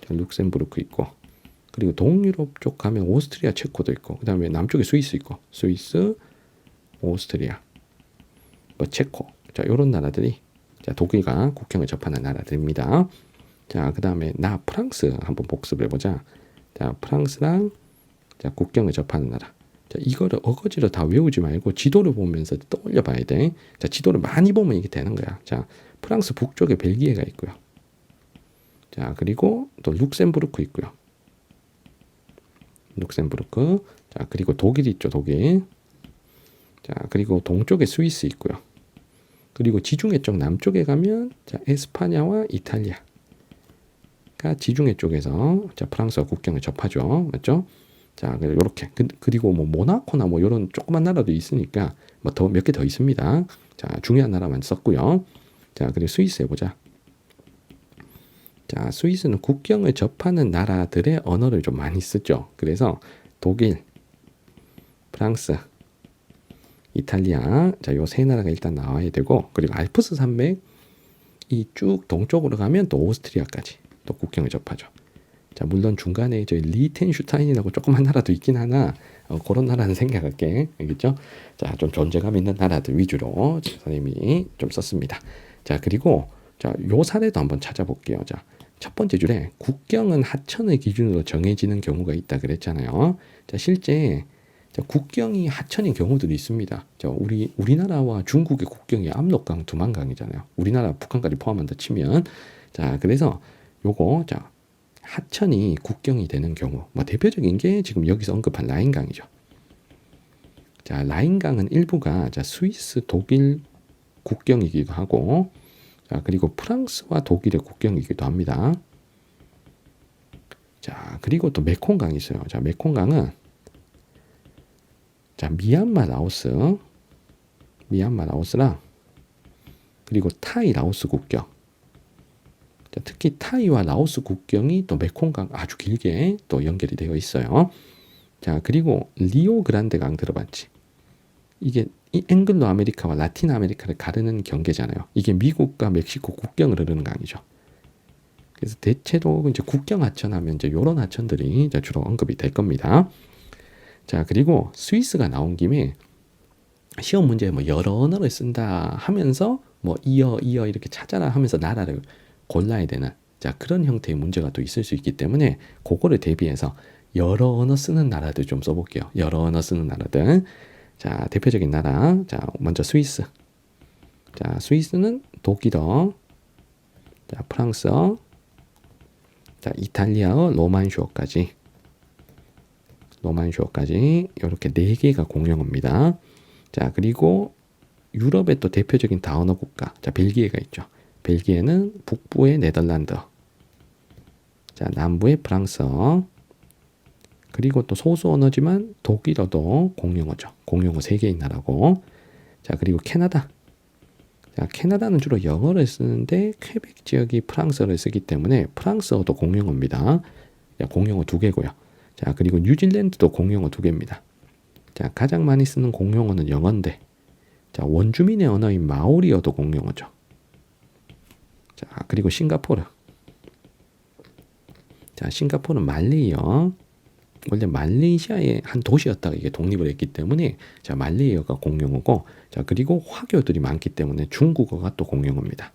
자, 룩셈부르크 있고. 그리고 동유럽 쪽 가면 오스트리아, 체코도 있고. 그 다음에 남쪽에 스위스 있고. 스위스, 오스트리아, 뭐 체코. 자, 요런 나라들이 자, 독일과 국경을 접하는 나라들입니다. 자, 그 다음에 나 프랑스 한번 복습해 보자. 자, 프랑스랑 자, 국경을 접하는 나라. 자, 이거를 어거지로 다 외우지 말고 지도를 보면서 떠올려 봐야 돼. 자, 지도를 많이 보면 이게 되는 거야. 자, 프랑스 북쪽에 벨기에가 있고요. 자, 그리고 또 룩셈부르크 있고요. 룩셈부르크. 자, 그리고 독일 있죠, 독일. 자, 그리고 동쪽에 스위스 있고요. 그리고 지중해 쪽 남쪽에 가면 자, 에스파냐와 이탈리아가 지중해 쪽에서 자, 프랑스와 국경을 접하죠. 맞죠? 자, 이렇게 그리고 뭐 모나코나 뭐 이런 조그만 나라도 있으니까 뭐 더 몇 개 더 있습니다. 자, 중요한 나라만 썼고요. 자, 그리고 스위스 해보자. 자, 스위스는 국경을 접하는 나라들의 언어를 좀 많이 쓰죠. 그래서 독일, 프랑스, 이탈리아, 자, 요 세 나라가 일단 나와야 되고, 그리고 알프스 산맥 이 쭉 동쪽으로 가면 또 오스트리아까지 또 국경을 접하죠. 자, 물론 중간에 저희 리텐슈타인이라고 조그만 나라도 있긴 하나 그런 나라는 생각할게. 알겠죠? 자, 좀 존재감 있는 나라들 위주로 선생님이 좀 썼습니다. 자, 그리고 자, 요 사례도 한번 찾아볼게요. 자, 첫 번째 줄에 국경은 하천을 기준으로 정해지는 경우가 있다 그랬잖아요. 자, 실제 자, 국경이 하천인 경우들이 있습니다. 자, 우리나라와 중국의 국경이 압록강, 두만강이잖아요. 우리나라 북한까지 포함한다 치면, 자, 그래서 요거 자 하천이 국경이 되는 경우, 뭐 대표적인 게 지금 여기서 언급한 라인강이죠. 자, 라인강은 일부가 자 스위스, 독일 국경이기도 하고, 자, 그리고 프랑스와 독일의 국경이기도 합니다. 자, 그리고 또 메콩강이 있어요. 자, 메콩강은 자, 미얀마, 라오스랑 그리고 타이, 라오스 국경. 자, 특히 타이와 라오스 국경이 또 메콩강 아주 길게 또 연결이 되어 있어요. 자, 그리고 리오 그란데 강 들어봤지? 이게 이 앵글로 아메리카와 라틴 아메리카를 가르는 경계잖아요. 이게 미국과 멕시코 국경을 흐르는 강이죠. 그래서 대체로 이제 국경 하천하면 이제 이런 하천들이 이제 주로 언급이 될 겁니다. 자, 그리고 스위스가 나온 김에 시험 문제에 뭐 여러 언어를 쓴다 하면서 뭐 이어 이렇게 찾아라 하면서 나라를 골라야 되는 자 그런 형태의 문제가 또 있을 수 있기 때문에 그거를 대비해서 여러 언어 쓰는 나라들 좀 써볼게요. 여러 언어 쓰는 나라들. 자, 대표적인 나라. 자, 먼저 스위스. 자, 스위스는 독일어, 자, 프랑스어, 자, 이탈리아어, 로만쇼어까지 이렇게 4개가 공용어입니다. 자, 그리고 유럽의 또 대표적인 다언어 국가. 자, 벨기에가 있죠. 벨기에는 북부의 네덜란드어, 자, 남부의 프랑스어, 그리고 또 소수 언어지만 독일어도 공용어죠. 공용어 3개인 나라고. 자, 그리고 캐나다. 자, 캐나다는 주로 영어를 쓰는데 퀘벡 지역이 프랑스어를 쓰기 때문에 프랑스어도 공용어입니다. 자, 공용어 2개고요. 자, 그리고 뉴질랜드도 공용어 2개입니다. 자, 가장 많이 쓰는 공용어는 영어인데, 자, 원주민의 언어인 마오리어도 공용어죠. 자, 그리고 싱가포르. 자, 싱가포르는 말레이어. 원래 말레이시아의 한 도시였다가 이게 독립을 했기 때문에 자, 말레이어가 공용어고, 자, 그리고 화교들이 많기 때문에 중국어가 또 공용어입니다.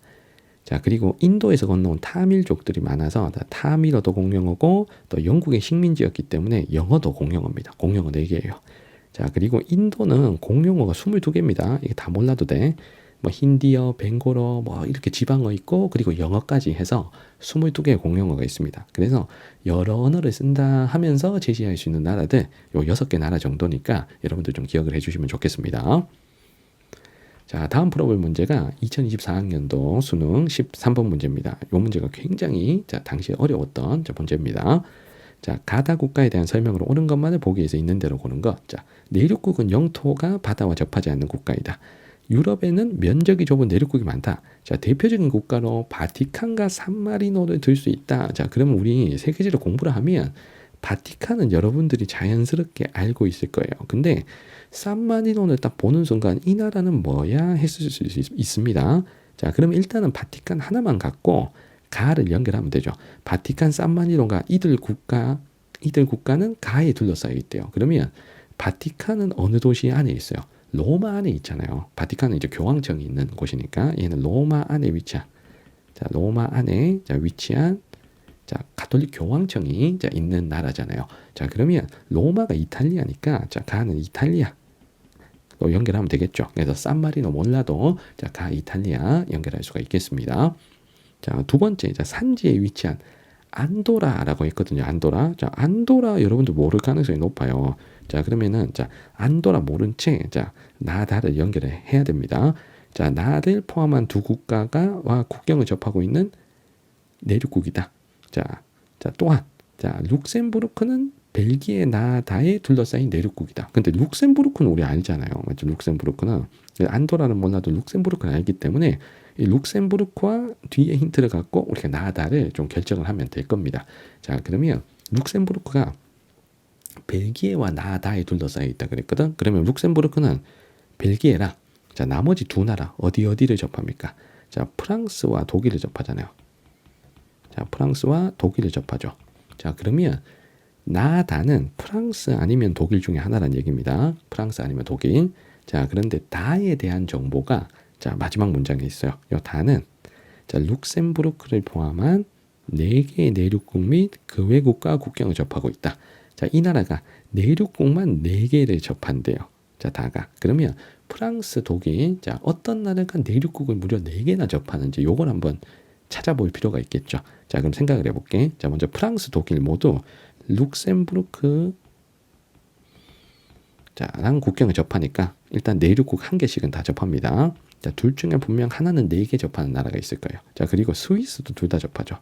자, 그리고 인도에서 건너온 타밀족들이 많아서 타밀어도 공용어고, 또 영국의 식민지였기 때문에 영어도 공용어입니다. 공용어 4개예요. 자, 그리고 인도는 공용어가 22개입니다. 이게 다 몰라도 돼. 뭐 힌디어, 벵골어, 뭐 이렇게 지방어 있고, 그리고 영어까지 해서 22개의 공용어가 있습니다. 그래서 여러 언어를 쓴다 하면서 제시할 수 있는 나라들 요 6개 나라 정도니까 여러분들 좀 기억을 해주시면 좋겠습니다. 자, 다음 풀어볼 문제가 2024학년도 수능 13번 문제입니다. 이 문제가 굉장히 자, 당시에 어려웠던 문제입니다. 자, 가다 국가에 대한 설명으로 옳은 것만을 보기 위해서 있는 대로 고른 것. 자, 내륙국은 영토가 바다와 접하지 않는 국가이다. 유럽에는 면적이 좁은 내륙국이 많다. 자, 대표적인 국가로 바티칸과 산마리노를 들 수 있다. 자, 그러면 우리 세계지를 공부를 하면 바티칸은 여러분들이 자연스럽게 알고 있을 거예요. 근데 산마리노를 딱 보는 순간 이 나라는 뭐야 했을 수 있습니다. 자, 그러면 일단은 바티칸 하나만 갖고 가를 연결하면 되죠. 바티칸, 산마리노가 이들 국가는 가에 둘러싸여 있대요. 그러면 바티칸은 어느 도시 안에 있어요? 로마 안에 있잖아요. 바티칸은 이제 교황청이 있는 곳이니까 얘는 로마 안에 위치한, 자, 로마 안에 자, 위치한 자, 가톨릭 교황청이 자, 있는 나라잖아요. 자, 그러면 로마가 이탈리아니까 자, 가는 이탈리아 또 연결하면 되겠죠. 그래서 산마리노 몰라도 자, 가 이탈리아 연결할 수가 있겠습니다. 자, 두 번째, 자, 산지에 위치한 안도라라고 있거든요. 안도라. 자, 안도라 여러분들 모를 가능성이 높아요. 자, 그러면은 자, 안도라 모른 채 자, 나다를 연결을 해야 됩니다. 자, 나를 포함한 두 국가가 국경을 접하고 있는 내륙국이다. 자, 또한 자, 룩셈부르크는 벨기에 나다에 둘러싸인 내륙국이다. 근데 룩셈부르크는 우리 알잖아요. 맞죠? 룩셈부르크는 안도라는 몰라도 룩셈부르크는 알기 때문에 이 룩셈부르크와 뒤에 힌트를 갖고 우리가 나다를 좀 결정을 하면 될 겁니다. 자, 그러면 룩셈부르크가 벨기에와 나다에 둘러싸여 있다 그랬거든. 그러면 룩셈부르크는 벨기에랑 자, 나머지 두 나라 어디를 접합니까? 자, 프랑스와 독일을 접하잖아요. 자, 프랑스와 독일을 접하죠. 자, 그러면 나다는 프랑스 아니면 독일 중에 하나란 얘기입니다. 프랑스 아니면 독일. 자, 그런데 다에 대한 정보가 자, 마지막 문장에 있어요. 이 다는 자, 룩셈부르크를 포함한 4개의 내륙국 및 그 외국과 국경을 접하고 있다. 자, 이 나라가 내륙국만 4개를 접한대요. 자, 다가. 그러면 프랑스, 독일, 자, 어떤 나라가 내륙국을 무려 4개나 접하는지 요걸 한번 찾아볼 필요가 있겠죠. 자, 그럼 생각을 해볼게. 자, 먼저 프랑스, 독일 모두 룩셈부르크 자랑 국경을 접하니까 일단 내륙국 1개씩은 다 접합니다. 자, 둘 중에 분명 하나는 4개 접하는 나라가 있을 거예요. 자, 그리고 스위스도 둘 다 접하죠.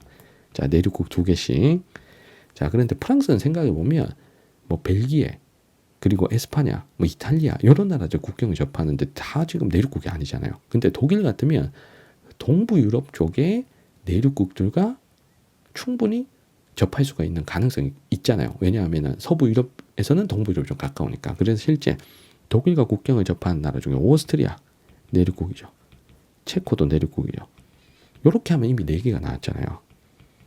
자, 내륙국 2개씩. 자, 그런데 프랑스는 생각해 보면 뭐 벨기에 그리고 에스파냐, 뭐 이탈리아 이런 나라들 국경을 접하는데 다 지금 내륙국이 아니잖아요. 근데 독일 같으면 동부 유럽 쪽에 내륙국들과 충분히 접할 수가 있는 가능성이 있잖아요. 왜냐하면 서부 유럽에서는 동부 유럽이 좀 가까우니까. 그래서 실제 독일과 국경을 접하는 나라 중에 오스트리아 내륙국이죠. 체코도 내륙국이죠. 이렇게 하면 이미 4개가 나왔잖아요.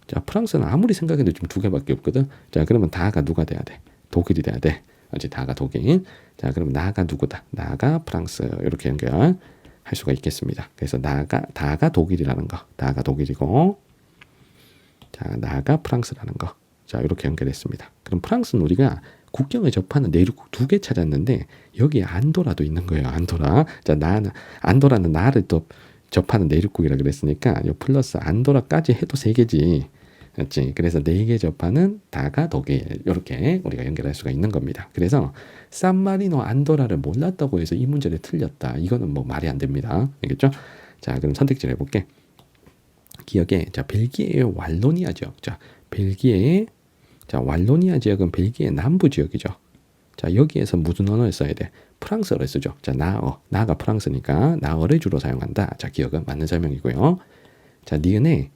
자, 프랑스는 아무리 생각해도 지금 2개밖에 없거든. 자, 그러면 다가 누가 돼야 돼? 독일이 돼야 돼. 어찌 다가 독일. 자, 그러면 나가 누구다? 나가 프랑스. 이렇게 연결할 수가 있겠습니다. 그래서 다가 독일이라는 거. 다가 독일이고, 자, 나가 프랑스라는 거. 자, 이렇게 연결했습니다. 그럼 프랑스는 우리가 국경을 접하는 내륙국 2개 찾았는데 여기에 안도라도 있는 거예요. 안도라. 자, 안도라는 나를 또 접하는 내륙국이라 그랬으니까 요 플러스 안도라까지 해도 3개지. 맞지? 그래서 4개 접하는 다가 독일. 이렇게 우리가 연결할 수가 있는 겁니다. 그래서 산마리노 안도라를 몰랐다고 해서 이 문제를 틀렸다. 이거는 뭐 말이 안 됩니다. 알겠죠? 자, 그럼 선택지를 해볼게. 기억에, 자, 벨기에의 왈로니아 지역. 자, 벨기에의, 자, 왈로니아 지역은 벨기에 남부 지역이죠. 자, 여기에서 무슨 언어를 써야 돼? 프랑스어를 쓰죠. 자, 나가 프랑스니까 나어를 주로 사용한다. 자, 기억은 맞는 설명이고요. 자, 니은에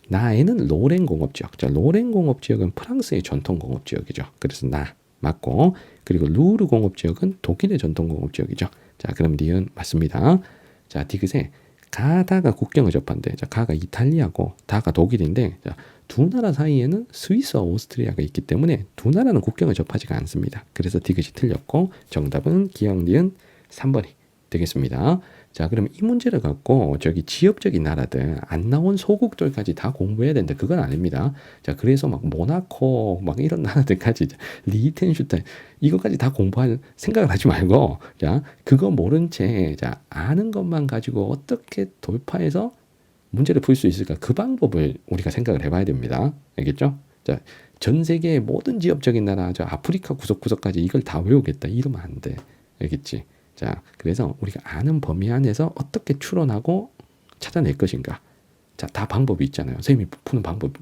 나에는 로렌 공업 지역. 자, 로렌 공업 지역은 프랑스의 전통 공업 지역이죠. 그래서 나 맞고, 그리고 루르 공업 지역은 독일의 전통 공업 지역이죠. 자, 그럼 니은 맞습니다. 자, 디귿에 가다가 국경을 접한대. 자, 가가 이탈리아고 다가 독일인데, 자, 두 나라 사이에는 스위스와 오스트리아가 있기 때문에 두 나라는 국경을 접하지가 않습니다. 그래서 디귿이 틀렸고 정답은 기억 니은 3번이 되겠습니다. 자, 그럼 이 문제를 갖고 저기 지역적인 나라들 안 나온 소국들까지 다 공부해야 되는데 그건 아닙니다. 자, 그래서 막 모나코 막 이런 나라들까지 리히텐슈타인 이거까지 다 공부할 생각을 하지 말고, 자, 그거 모른 채, 자, 아는 것만 가지고 어떻게 돌파해서 문제를 풀 수 있을까? 그 방법을 우리가 생각을 해봐야 됩니다. 알겠죠? 자, 전 세계의 모든 지역적인 나라, 저 아프리카 구석구석까지 이걸 다 외우겠다. 이러면 안 돼. 알겠지? 자, 그래서 우리가 아는 범위 안에서 어떻게 추론하고 찾아낼 것인가. 자, 다 방법이 있잖아요. 선생님이 푸는 방법,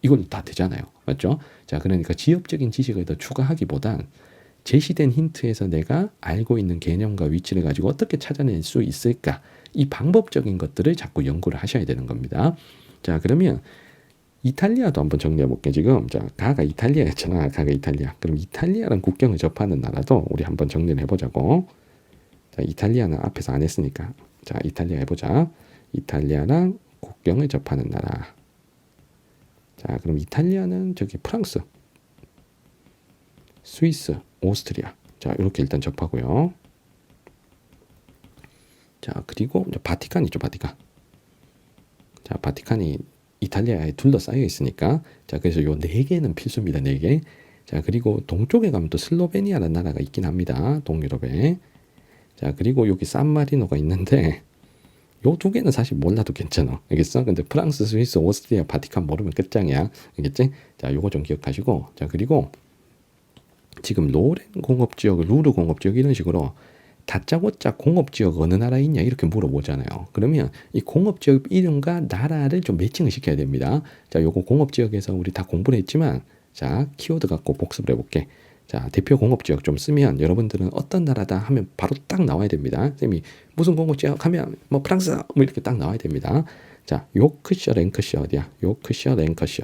이건 다 되잖아요. 맞죠? 자, 그러니까 지역적인 지식을 더 추가하기보단 제시된 힌트에서 내가 알고 있는 개념과 위치를 가지고 어떻게 찾아낼 수 있을까? 이 방법적인 것들을 자꾸 연구를 하셔야 되는 겁니다. 자, 그러면 이탈리아도 한번 정리해 볼게. 지금 자, 가가 이탈리아였잖아. 가가 이탈리아. 그럼 이탈리아랑 국경을 접하는 나라도 우리 한번 정리를 해보자고. 자, 이탈리아는 앞에서 안 했으니까 자, 이탈리아 해보자. 이탈리아랑 국경을 접하는 나라. 자, 그럼 이탈리아는 저기 프랑스, 스위스, 오스트리아. 자, 이렇게 일단 접하고요. 자, 그리고 바티칸 있죠, 바티칸. 자, 바티칸이 이탈리아에 둘러싸여 있으니까, 자, 그래서 요 4개는 필수입니다, 4개. 자, 그리고 동쪽에 가면 또 슬로베니아라는 나라가 있긴 합니다, 동유럽에. 자, 그리고 여기 산마리노가 있는데, 요 2개는 사실 몰라도 괜찮아. 알겠어? 근데 프랑스, 스위스, 오스트리아, 바티칸 모르면 끝장이야. 알겠지? 자, 요거 좀 기억하시고, 자, 그리고 지금 로렌 공업지역, 루르 공업지역 이런 식으로 다짜고짜 공업지역 어느 나라에 있냐 이렇게 물어보잖아요. 그러면 이 공업지역 이름과 나라를 좀 매칭을 시켜야 됩니다. 자, 요거 공업지역에서 우리 다 공부를 했지만, 자, 키워드 갖고 복습을 해볼게. 자, 대표 공업지역 좀 쓰면 여러분들은 어떤 나라다 하면 바로 딱 나와야 됩니다. 선생님이 무슨 공업지역 하면 뭐 프랑스 뭐 이렇게 딱 나와야 됩니다. 자, 요크셔, 랭커셔 어디야? 요크셔, 랭커셔.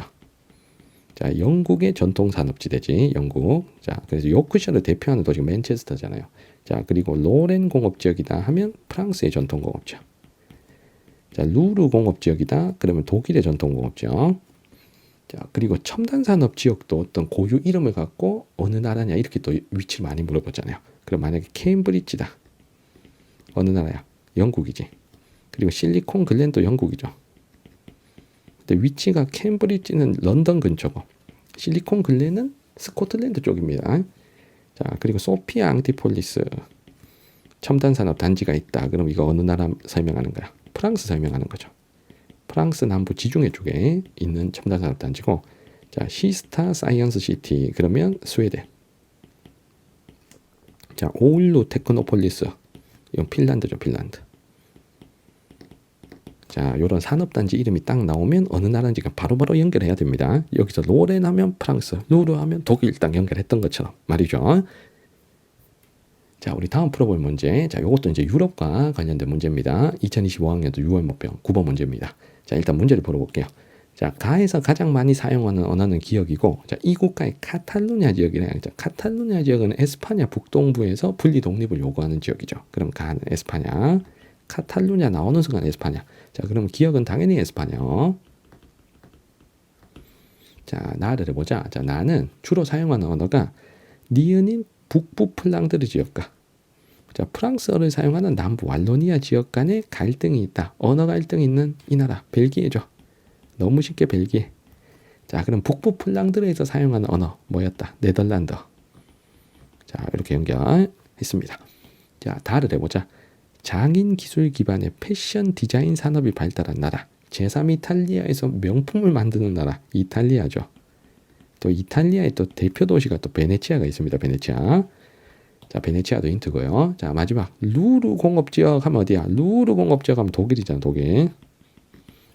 자, 영국의 전통 산업지대지, 영국. 자, 그래서 요크셔를 대표하는 도시가 맨체스터잖아요. 자, 그리고 로렌 공업지역이다 하면 프랑스의 전통 공업지역. 자, 루르 공업지역이다 그러면 독일의 전통 공업지역. 자, 그리고 첨단 산업 지역도 어떤 고유 이름을 갖고 어느 나라냐 이렇게 또 위치를 많이 물어보잖아요. 그럼 만약에 케임브리지다. 어느 나라야? 영국이지. 그리고 실리콘 글렌도 영국이죠. 근데 위치가 케임브리지는 런던 근처고 실리콘 글렌은 스코틀랜드 쪽입니다. 자, 그리고 소피아 앙티폴리스 첨단 산업 단지가 있다. 그럼 이거 어느 나라 설명하는 거야? 프랑스 설명하는 거죠. 프랑스 남부 지중해 쪽에 있는 첨단 산업 단지고, 자, 시스타 사이언스 시티 그러면 스웨덴. 자, 오울루 테크노폴리스 이건 핀란드죠, 핀란드. 자, 요런 산업단지 이름이 딱 나오면 어느 나라인지가 바로바로 연결해야 됩니다. 여기서 로렌 하면 프랑스, 루르 하면 독일 딱 연결했던 것처럼 말이죠. 자, 우리 다음 풀어볼 문제. 자, 요것도 이제 유럽과 관련된 문제입니다. 2025학년도 6월 목표 9번 문제입니다. 자, 일단 문제를 풀어볼게요. 자, 가에서 가장 많이 사용하는 언어는 기억이고, 자, 이 국가의 카탈루냐 지역이래. 자, 카탈루냐 지역은 에스파냐 북동부에서 분리 독립을 요구하는 지역이죠. 그럼 가는 에스파냐, 카탈루냐 나오는 순간 에스파냐. 자, 그럼 기억은 당연히 에스파냐. 자, 나를 해보자. 자, 나는 주로 사용하는 언어가 니은인 북부 플랑드르 지역과, 자, 프랑스어를 사용하는 남부 wal로니아 지역 간에 갈등이 있다. 언어 갈등이 있는 이 나라 벨기에죠. 너무 쉽게 벨기에. 자, 그럼 북부 플랑드르에서 사용하는 언어 뭐였다? 네덜란드. 자, 이렇게 연결했습니다. 자, 다를 해보자. 장인 기술 기반의 패션 디자인 산업이 발달한 나라. 제3 이탈리아에서 명품을 만드는 나라 이탈리아죠. 또 이탈리아의 또 대표 도시가 또 베네치아가 있습니다. 베네치아. 자, 베네치아도 힌트고요. 자, 마지막 루르 공업지역 하면 어디야? 루르 공업지역 하면 독일이잖아, 독일.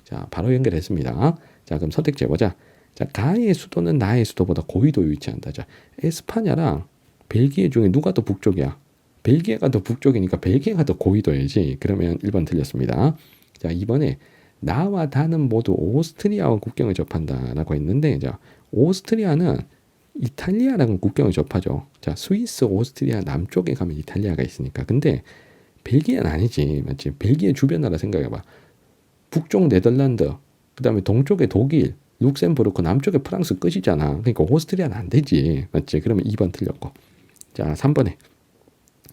자, 바로 연결했습니다. 자, 그럼 선택지 해보자. 자, 가의 수도는 나의 수도보다 고위도에 위치한다. 자, 에스파냐랑 벨기에 중에 누가 더 북쪽이야? 벨기에가 더 북쪽이니까 벨기에가 더 고위도이지. 그러면 1번 틀렸습니다. 자, 2번에 나와 다는 모두 오스트리아와 국경을 접한다라고 했는데, 자, 오스트리아는 이탈리아랑 국경을 접하죠. 자, 스위스, 오스트리아 남쪽에 가면 이탈리아가 있으니까. 근데 벨기에는 아니지, 맞지? 벨기에 주변 나라 생각해봐. 북쪽 네덜란드, 그 다음에 동쪽에 독일, 룩셈부르크, 남쪽에 프랑스 끝이잖아. 그러니까 오스트리아는 안 되지, 맞지? 그러면 2번 틀렸고. 자, 3번에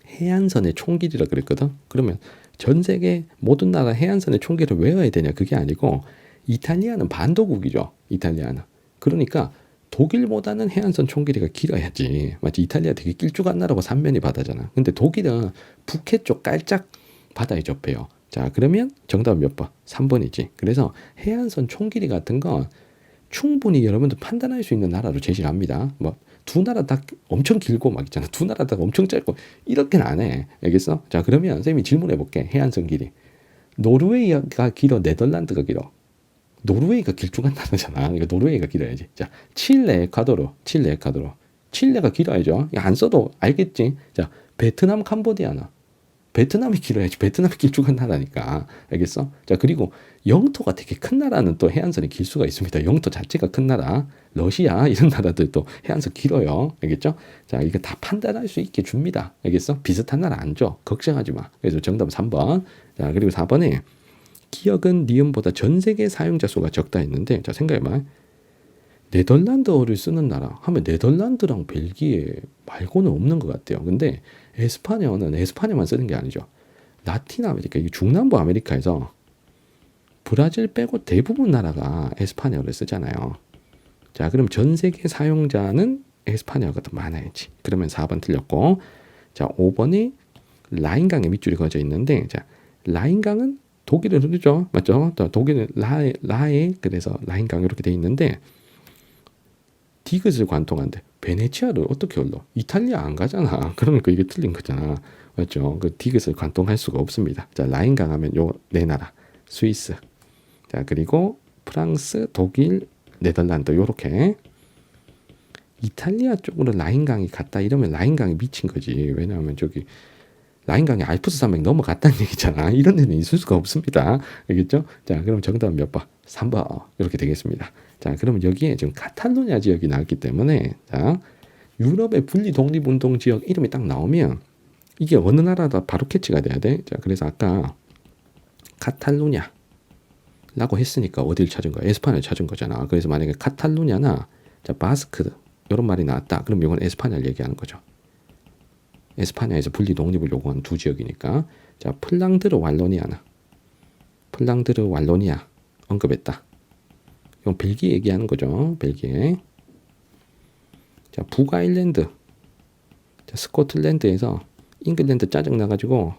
해안선의 총길이라 그랬거든. 그러면 전 세계 모든 나라 해안선의 총길을 외워야 되냐? 그게 아니고 이탈리아는 반도국이죠. 이탈리아는. 그러니까 독일보다는 해안선 총길이가 길어야지. 맞지? 이탈리아 되게 길쭉한 나라고 삼면이 바다잖아. 근데 독일은 북해 쪽 깔짝 바다에 접해요. 자, 그러면 정답은 몇 번? 3번이지. 그래서 해안선 총길이 같은 건 충분히 여러분들 판단할 수 있는 나라로 제시를 합니다. 뭐 두 나라 다 엄청 길고 막 있잖아. 두 나라 다 엄청 짧고 이렇게는 안 해. 알겠어? 자, 그러면 선생님이 질문해 볼게. 해안선 길이. 노르웨이가 길어, 네덜란드가 길어? 노르웨이가 길쭉한 나라잖아. 그러니까 노르웨이가 길어야지. 자, 칠레, 에콰도르. 칠레가 길어야죠. 안 써도 알겠지? 자, 베트남, 캄보디아나. 베트남이 길어야지. 베트남이 길쭉한 나라니까. 알겠어? 자, 그리고 영토가 되게 큰 나라는 또 해안선이 길 수가 있습니다. 영토 자체가 큰 나라. 러시아 이런 나라들도 해안선 길어요. 알겠죠? 자, 이거 다 판단할 수 있게 줍니다. 알겠어? 비슷한 나라 안 줘. 걱정하지 마. 그래서 정답은 3번. 자, 그리고 4번에 기억은 니은보다 전 세계 사용자 수가 적다 했는데, 자, 생각해봐. 네덜란드어를 쓰는 나라 하면 네덜란드랑 벨기에 말고는 없는 것 같아요. 근데 에스파냐어는 에스파냐만 쓰는 게 아니죠. 라틴 아메리카, 중남부 아메리카에서 브라질 빼고 대부분 나라가 에스파냐어를 쓰잖아요. 자, 그럼 전 세계 사용자는 에스파냐어가 더 많아야지. 그러면 4번 틀렸고, 자, 5번이 라인강에 밑줄이 그어져 있는데, 자, 라인강은 독일을 흐르죠, 맞죠? 독일은 라에 그래서 라인강 이렇게 돼 있는데 디귿을 관통한대. 베네치아를 어떻게 흘러? 이탈리아 안 가잖아. 그러니까 이게 틀린 거잖아, 맞죠? 그 디귿을 관통할 수가 없습니다. 자, 라인강 하면 요 네 나라, 스위스, 자, 그리고 프랑스, 독일, 네덜란드 요렇게. 이탈리아 쪽으로 라인강이 갔다 이러면 라인강이 미친 거지. 왜냐하면 저기 라인강이 알프스 산맥 넘어갔다는 얘기잖아. 이런 데는 있을 수가 없습니다. 알겠죠? 자, 그럼 정답은 몇 번? 3번. 이렇게 되겠습니다. 자, 그러면 여기에 지금 카탈루냐 지역이 나왔기 때문에, 자, 유럽의 분리 독립운동 지역 이름이 딱 나오면 이게 어느 나라다 바로 캐치가 돼야 돼. 자, 그래서 아까 카탈루냐라고 했으니까 어디를 찾은 거야? 에스파냐를 찾은 거잖아. 그래서 만약에 카탈루냐나, 자, 바스크 이런 말이 나왔다. 그럼 이건 에스파냐를 얘기하는 거죠. 에스파냐에서 분리 독립을 요구한 두 지역이니까. 자, 플랑드르 왈로니아 언급했다. 이건 벨기에 얘기하는 거죠. 벨기에. 자, 북아일랜드. 자, 스코틀랜드에서 잉글랜드 짜증 나가지고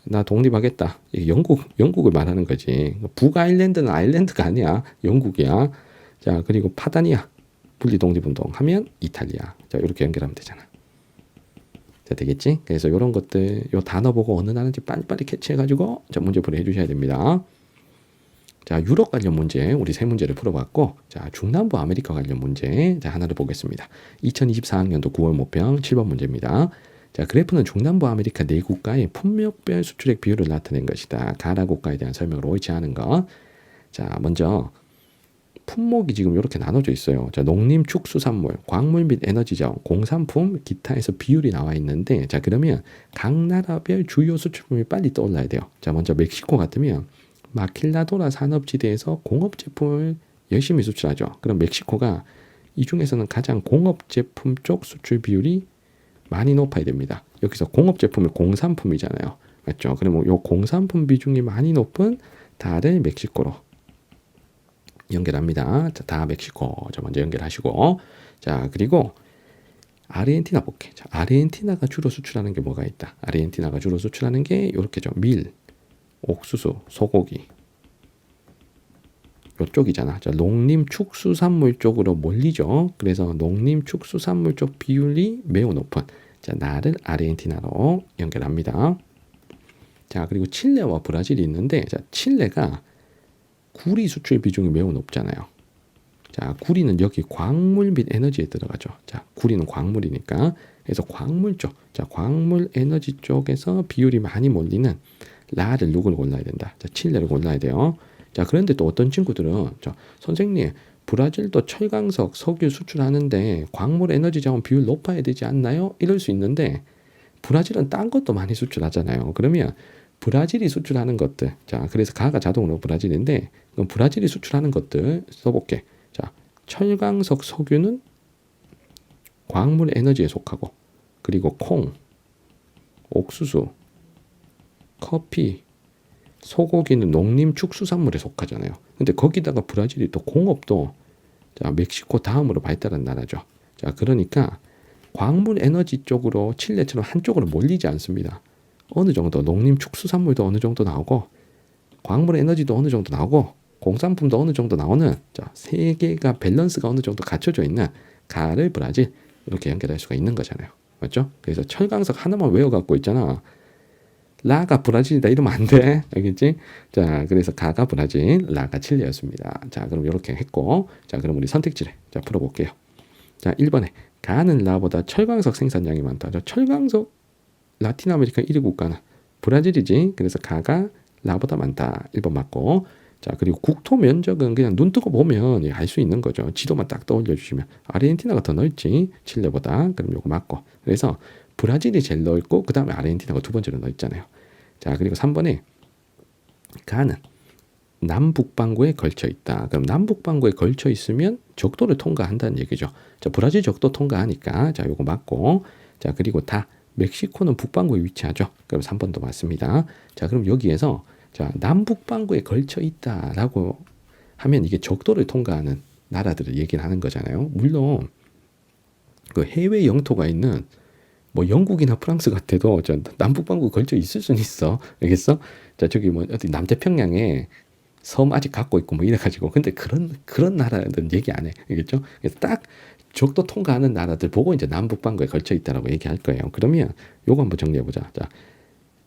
나 독립하겠다. 이게 영국을 말하는 거지. 북아일랜드는 아일랜드가 아니야. 영국이야. 자, 그리고 파다니아 분리 독립운동 하면 이탈리아. 자, 이렇게 연결하면 되잖아. 자, 되겠지? 그래서 이런 것들, 요 단어 보고 어느 나라인지 빨리빨리 캐치해가지고 자, 문제풀이 해주셔야 됩니다. 자, 유럽 관련 문제 우리 세 문제를 풀어봤고, 자, 중남부 아메리카 관련 문제 자, 하나를 보겠습니다. 2024학년도 9월 모평 7번 문제입니다. 자, 그래프는 중남부 아메리카 네 국가의 품목별 수출액 비율을 나타낸 것이다. 가나 국가에 대한 설명으로 옳지 않은 것. 자, 먼저 품목이 지금 이렇게 나눠져 있어요. 자, 농림, 축수산물, 광물 및 에너지자원, 공산품, 기타에서 비율이 나와 있는데, 자, 그러면 각 나라별 주요 수출품이 빨리 떠올라야 돼요. 자, 먼저 멕시코 같으면 마킬라도라 산업지대에서 공업 제품을 열심히 수출하죠. 그럼 멕시코가 이 중에서는 가장 공업 제품 쪽 수출 비율이 많이 높아야 됩니다. 여기서 공업 제품은 공산품이잖아요. 맞죠? 그러면 이 공산품 비중이 많이 높은 다를 멕시코로 연결합니다. 자, 다 멕시코. 자, 먼저 연결하시고. 자, 그리고 아르헨티나 볼게. 자, 아르헨티나가 주로 수출하는 게 뭐가 있다. 아르헨티나가 주로 수출하는 게 이렇게죠. 밀, 옥수수, 소고기. 요쪽이잖아. 자, 농림 축수산물 쪽으로 몰리죠. 그래서 농림 축수산물 쪽 비율이 매우 높은 자, 나를 아르헨티나로 연결합니다. 자, 그리고 칠레와 브라질이 있는데, 자, 칠레가 구리 수출 비중이 매우 높잖아요. 자, 구리는 여기 광물 및 에너지에 들어가죠. 자, 구리는 광물이니까. 그래서 광물 쪽, 자, 광물 에너지 쪽에서 비율이 많이 몰리는 라를 누구를 골라야 된다. 자, 칠레를 골라야 돼요. 자, 그런데 또 어떤 친구들은 자, 선생님 브라질도 철강석, 석유 수출하는데 광물 에너지 자원 비율 높아야 되지 않나요? 이럴 수 있는데 브라질은 딴 것도 많이 수출하잖아요. 그러면 브라질이 수출하는 것들, 자, 그래서 가가 자동으로 브라질인데 그럼 브라질이 수출하는 것들 써볼게. 자, 철강석, 석유는 광물 에너지에 속하고, 그리고 콩, 옥수수, 커피, 소고기는 농림 축수산물에 속하잖아요. 근데 거기다가 브라질이 또 공업도 자, 멕시코 다음으로 발달한 나라죠. 자, 그러니까 광물 에너지 쪽으로 칠레처럼 한쪽으로 몰리지 않습니다. 어느 정도 농림 축수산물도 어느 정도 나오고 광물 에너지도 어느 정도 나오고 공산품도 어느 정도 나오는 자, 세 개가 밸런스가 어느 정도 갖춰져 있는 가를 브라질 이렇게 연결할 수가 있는 거잖아요. 맞죠? 그래서 철강석 하나만 외워갖고 있잖아. 라가 브라질이다 이러면 안 돼. 알겠지? 자, 그래서 가가 브라질, 라가 칠레였습니다. 자, 그럼 이렇게 했고, 자, 그럼 우리 선택지를 자 풀어볼게요. 자, 1번에 가는 라보다 철광석 생산량이 많다. 자, 철광석 라틴 아메리카 1위 국가는 브라질이지. 그래서 가가 라보다 많다. 1번 맞고. 자, 그리고 국토 면적은 그냥 눈 뜨고 보면 알 수 있는 거죠. 지도만 딱 떠올려 주시면 아르헨티나가 더 넓지. 칠레보다. 그럼 요거 맞고. 그래서 브라질이 제일 넓고 그 다음에 아르헨티나가 두 번째로 넓잖아요. 자, 그리고 3번에 가는 남북반구에 걸쳐 있다. 그럼 남북반구에 걸쳐 있으면 적도를 통과한다는 얘기죠. 자, 브라질 적도 통과하니까 자, 요거 맞고. 자, 그리고 다 멕시코는 북반구에 위치하죠. 그럼 3번도 맞습니다. 자, 그럼 여기에서 자, 남북반구에 걸쳐 있다라고 하면 이게 적도를 통과하는 나라들을 얘기를 하는 거잖아요. 물론 그 해외 영토가 있는 뭐 영국이나 프랑스 같아도 저 남북반구 걸쳐 있을 수는 있어. 알겠어? 자, 저기 뭐 어디 남태평양에 섬 아직 갖고 있고 뭐 이래가지고 근데 그런 나라들은 얘기 안 해. 알겠죠? 그래서 딱 적도 통과하는 나라들 보고 이제 남북반구에 걸쳐 있다라고 얘기할 거예요. 그러면 요거 한번 정리해 보자. 자,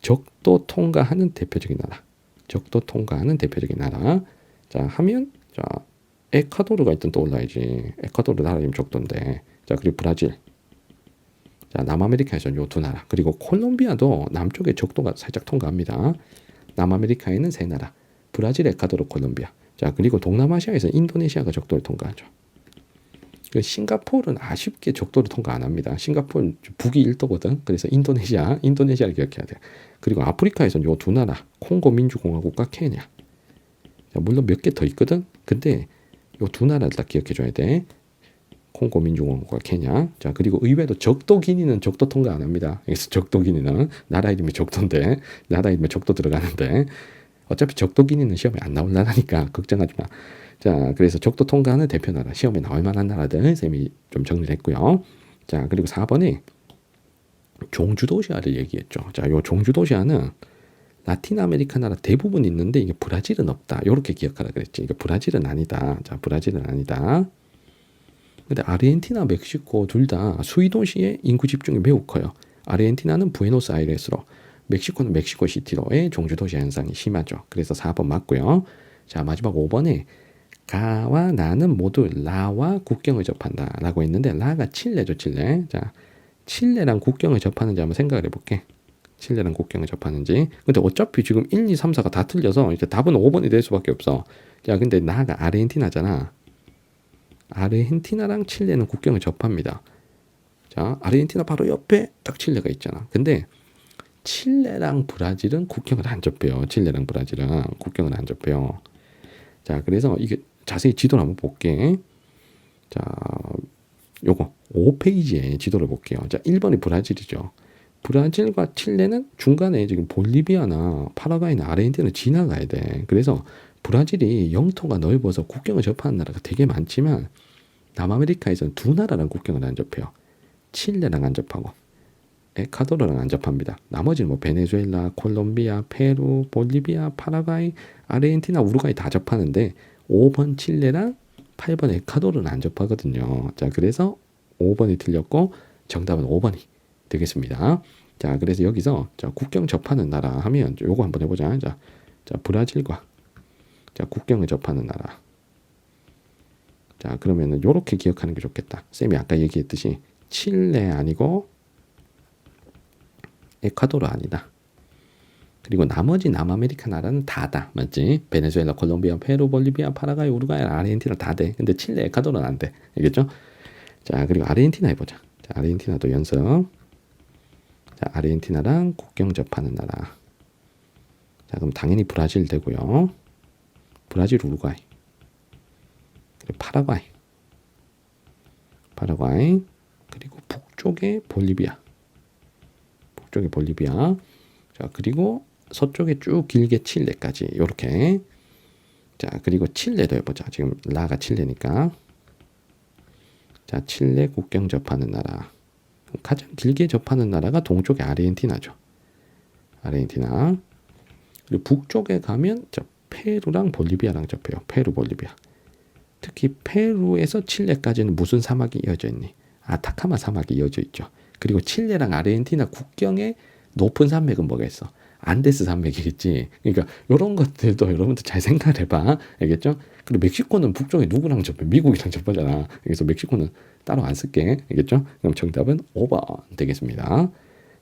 적도 통과하는 대표적인 나라. 적도 통과하는 대표적인 나라. 자, 하면 자, 에콰도르가 일단 떠올라야지. 에콰도르 나라 이름 적도인데. 자, 그리고 브라질. 자, 남아메리카에서는 요 두 나라. 그리고 콜롬비아도 남쪽에 적도가 살짝 통과합니다. 남아메리카에는 세 나라. 브라질, 에콰도르, 콜롬비아. 자, 그리고 동남아시아에서 인도네시아가 적도를 통과하죠. 싱가포르는 아쉽게 적도를 통과 안 합니다. 싱가포르는 북위 1도거든. 그래서 인도네시아를 기억해야 돼. 그리고 아프리카에서는 요 두 나라. 콩고 민주공화국과 케냐. 자, 물론 몇 개 더 있거든. 근데 요 두 나라를 딱 기억해 줘야 돼. 콩고 민주공화국과 케냐. 자, 그리고 의외로 적도 기니는 적도 통과 안 합니다. 그래서 적도 기니는 나라 이름이 적도인데 나라 이름에 적도 들어가는데 어차피 적도 기니는 시험에 안 나올라니까 걱정하지 마. 자, 그래서 적도 통과하는 대표 나라, 시험에 나올 만한 나라들 쌤이 좀 정리를 했고요. 자, 그리고 4번에 종주도시아를 얘기했죠. 자, 요 종주도시아는 라틴 아메리카 나라 대부분 있는데 이게 브라질은 없다. 요렇게 기억하라 그랬지. 이게 브라질은 아니다. 자, 브라질은 아니다. 근데 아르헨티나, 멕시코 둘 다 수위도시의 인구 집중이 매우 커요. 아르헨티나는 부에노스아이레스로, 멕시코는 멕시코시티로의 종주도시 현상이 심하죠. 그래서 4번 맞고요. 자, 마지막 5번에 가와 나는 모두 라와 국경을 접한다 라고 했는데 라가 칠레죠. 칠레. 자, 칠레랑 국경을 접하는지 한번 생각을 해볼게. 칠레랑 국경을 접하는지. 근데 어차피 지금 1, 2, 3, 4가 다 틀려서 이제 답은 5번이 될 수밖에 없어. 자, 근데 나가 아르헨티나잖아. 아르헨티나랑 칠레는 국경을 접합니다. 자, 아르헨티나 바로 옆에 딱 칠레가 있잖아. 근데 칠레랑 브라질은 국경을 안 접해요. 칠레랑 브라질은 국경을 안 접해요. 자, 그래서 이게 자세히 지도를 한번 볼게. 자, 요거 5페이지에 지도를 볼게요. 자, 1번이 브라질이죠. 브라질과 칠레는 중간에 지금 볼리비아나 파라과이나 아르헨티나를 지나가야 돼. 그래서 브라질이 영토가 넓어서 국경을 접하는 나라가 되게 많지만 남아메리카에서는 두 나라랑 국경을 안 접해요. 칠레랑 안 접하고 에콰도르랑 안 접합니다. 나머지는 뭐 베네수엘라, 콜롬비아, 페루, 볼리비아, 파라과이, 아르헨티나, 우루과이 다 접하는데 5번 칠레랑 8번 에콰도르는 안 접하거든요. 자, 그래서 5번이 틀렸고 정답은 5번이 되겠습니다. 자, 그래서 여기서 자, 국경 접하는 나라 하면 요거 한번 해보자. 자, 브라질과 자, 국경을 접하는 나라. 자, 그러면은 요렇게 기억하는 게 좋겠다. 쌤이 아까 얘기했듯이 칠레 아니고 에콰도르 아니다. 그리고 나머지 남아메리카 나라는 다다. 맞지? 베네수엘라, 콜롬비아, 페루, 볼리비아, 파라과이, 우루과이, 아르헨티나 다 돼. 근데 칠레, 에콰도르는 안 돼. 알겠죠? 자, 그리고 아르헨티나 해보자. 자, 아르헨티나도 연습. 자, 아르헨티나랑 국경 접하는 나라. 자, 그럼 당연히 브라질 되고요. 브라질, 우루과이. 그리고 파라과이. 그리고 북쪽에 볼리비아. 자, 그리고 서쪽에 쭉 길게 칠레까지 요렇게. 자, 그리고 칠레도 해보자. 지금 라가 칠레니까. 자, 칠레 국경 접하는 나라. 가장 길게 접하는 나라가 동쪽의 아르헨티나죠. 아르헨티나. 그리고 북쪽에 가면 저 페루랑 볼리비아랑 접해요. 페루, 볼리비아. 특히 페루에서 칠레까지는 무슨 사막이 이어져 있니? 아타카마 사막이 이어져 있죠. 그리고 칠레랑 아르헨티나 국경에 높은 산맥은 뭐가 있어? 안데스 산맥이겠지. 그러니까 이런 것들도 여러분들 잘 생각을 해봐. 알겠죠? 그리고 멕시코는 북쪽에 누구랑 접해? 미국이랑 접하잖아. 그래서 멕시코는 따로 안 쓸게. 알겠죠? 그럼 정답은 5번 되겠습니다.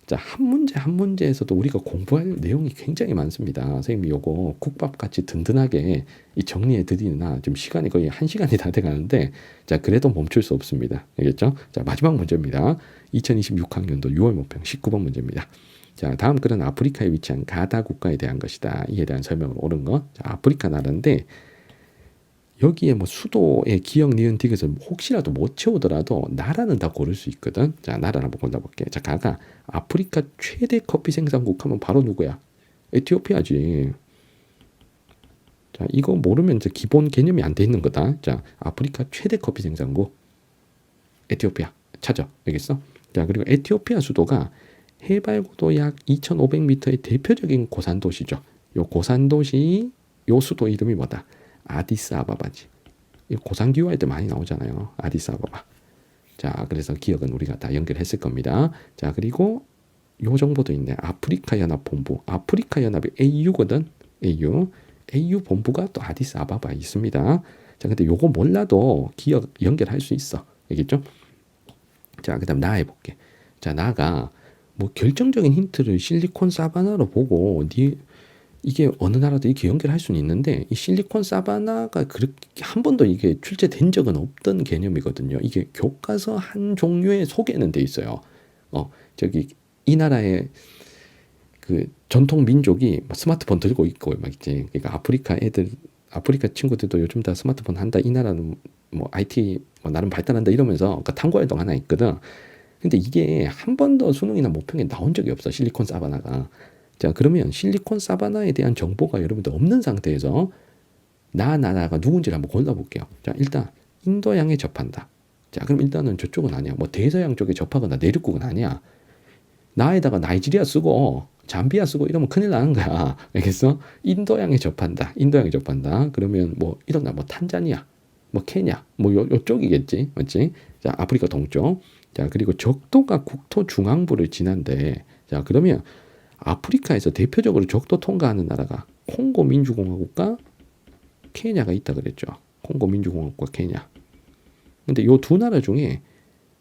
자, 한 문제에서도 우리가 공부할 내용이 굉장히 많습니다. 선생님이 요거 국밥같이 든든하게 이 정리해 드리나 지금 시간이 거의 1시간이 다 돼가는데 자, 그래도 멈출 수 없습니다. 알겠죠? 자, 마지막 문제입니다. 2026학년도 6월 모평 19번 문제입니다. 자, 다음 글은 아프리카에 위치한 가다 국가에 대한 것이다. 이에 대한 설명을 옳은 것. 자, 아프리카 나라인데 여기에 뭐 수도의 기역, 니은, 디귿을 혹시라도 못 채우더라도 나라는 다 고를 수 있거든. 자, 나라를 한번 골라볼게. 자, 가가 아프리카 최대 커피 생산국 하면 바로 누구야? 에티오피아지. 자, 이거 모르면 이제 기본 개념이 안 돼 있는 거다. 자, 아프리카 최대 커피 생산국 에티오피아 찾아. 알겠어? 자, 그리고 에티오피아 수도가 해발 고도 약 2,500m의 대표적인 고산 도시죠. 요 고산 도시 요 수도 이름이 뭐다? 아디스아바바지. 고산 기후할 때 많이 나오잖아요. 아디스아바바. 자, 그래서 기억은 우리가 다 연결했을 겁니다. 자, 그리고 요 정보도 있네. 아프리카 연합 본부. 아프리카 연합이 AU거든. AU 본부가 또 아디스아바바에 있습니다. 자, 근데 요거 몰라도 기억 연결할 수 있어. 알겠죠? 자, 그다음 나 해볼게. 자, 나가 뭐 결정적인 힌트를 실리콘 사바나로 보고 이게 어느 나라도 이렇게 연결할 수는 있는데 이 실리콘 사바나가 그렇게 한 번도 이게 출제된 적은 없던 개념이거든요. 이게 교과서 한 종류의 소개는 돼 있어요. 저기 이 나라의 그 전통 민족이 스마트폰 들고 있고 막 있지. 그러니까 아프리카 친구들도 요즘 다 스마트폰 한다. 이 나라는 뭐 IT 뭐 나름 발달한다 이러면서 그러니까 탐구 활동 하나 있거든. 근데 이게 한 번도 수능이나 모평에 나온 적이 없어. 실리콘 사바나가. 자, 그러면 실리콘 사바나에 대한 정보가 여러분들 없는 상태에서 나라가 누군지를 한번 골라볼게요. 자, 일단 인도양에 접한다. 자, 그럼 일단은 저쪽은 아니야. 뭐 대서양 쪽에 접하거나 내륙국은 아니야. 나에다가 나이지리아 쓰고 잠비아 쓰고 이러면 큰일 나는 거야. 알겠어? 인도양에 접한다. 인도양에 접한다. 그러면 뭐 이런다. 뭐 탄자니아, 뭐 케냐, 뭐 요쪽이겠지, 맞지? 자, 아프리카 동쪽. 자, 그리고 적도가 국토 중앙부를 지난데, 자, 그러면 아프리카에서 대표적으로 적도 통과하는 나라가 콩고 민주공화국과 케냐가 있다 그랬죠. 콩고 민주공화국과 케냐. 근데 요 두 나라 중에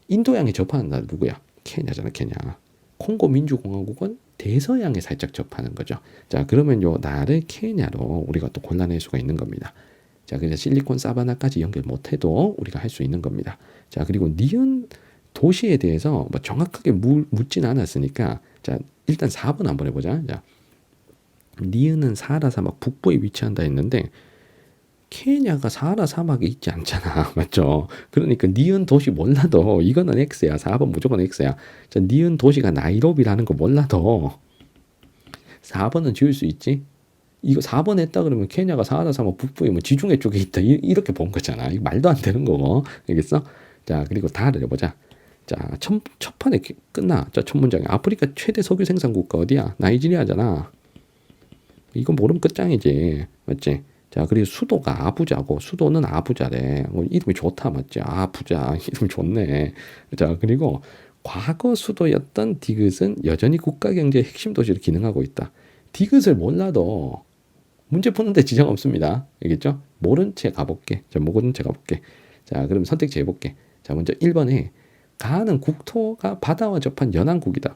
인도양에 접하는 나라 누구야? 케냐잖아, 케냐. 콩고 민주공화국은 대서양에 살짝 접하는 거죠. 자, 그러면 요 나를 케냐로 우리가 또 골라낼 수가 있는 겁니다. 자, 그래서 실리콘 사바나까지 연결 못해도 우리가 할 수 있는 겁니다. 자, 그리고 니은 도시에 대해서 뭐 정확하게 묻진 않았으니까, 자, 일단 4번 한번 해보자. 자, 니은은 사하라 사막 북부에 위치한다 했는데, 케냐가 사하라 사막에 있지 않잖아. 맞죠? 그러니까 니은 도시 몰라도 이거는 X야. 4번 무조건 X야. 자, 니은 도시가 나이로비라는 거 몰라도 4번은 지울 수 있지? 이거 4번 했다 그러면 케냐가 사하라 사막 북부에 뭐 지중해 쪽에 있다. 이렇게 본 거잖아. 이거 말도 안 되는 거고. 알겠어? 자, 그리고 다를 해보자. 자, 첫 판에 끝나. 자, 첫 문장에 아프리카 최대 석유 생산 국가 어디야? 나이지리아잖아. 이거 모르면 끝장이지. 맞지? 자, 그리고 수도가 아부자고, 수도는 아부자래. 이름이 좋다, 맞지? 아부자. 이름 좋네. 자, 그리고 과거 수도였던 디귿은 여전히 국가 경제의 핵심 도시로 기능하고 있다. 디귿을 몰라도 문제 푸는데 지장 없습니다. 알겠죠? 모른 채 가볼게. 자, 모른 채 가볼게. 자, 그럼 선택지 해볼게. 자, 먼저 1번에 가는 국토가 바다와 접한 연안국이다.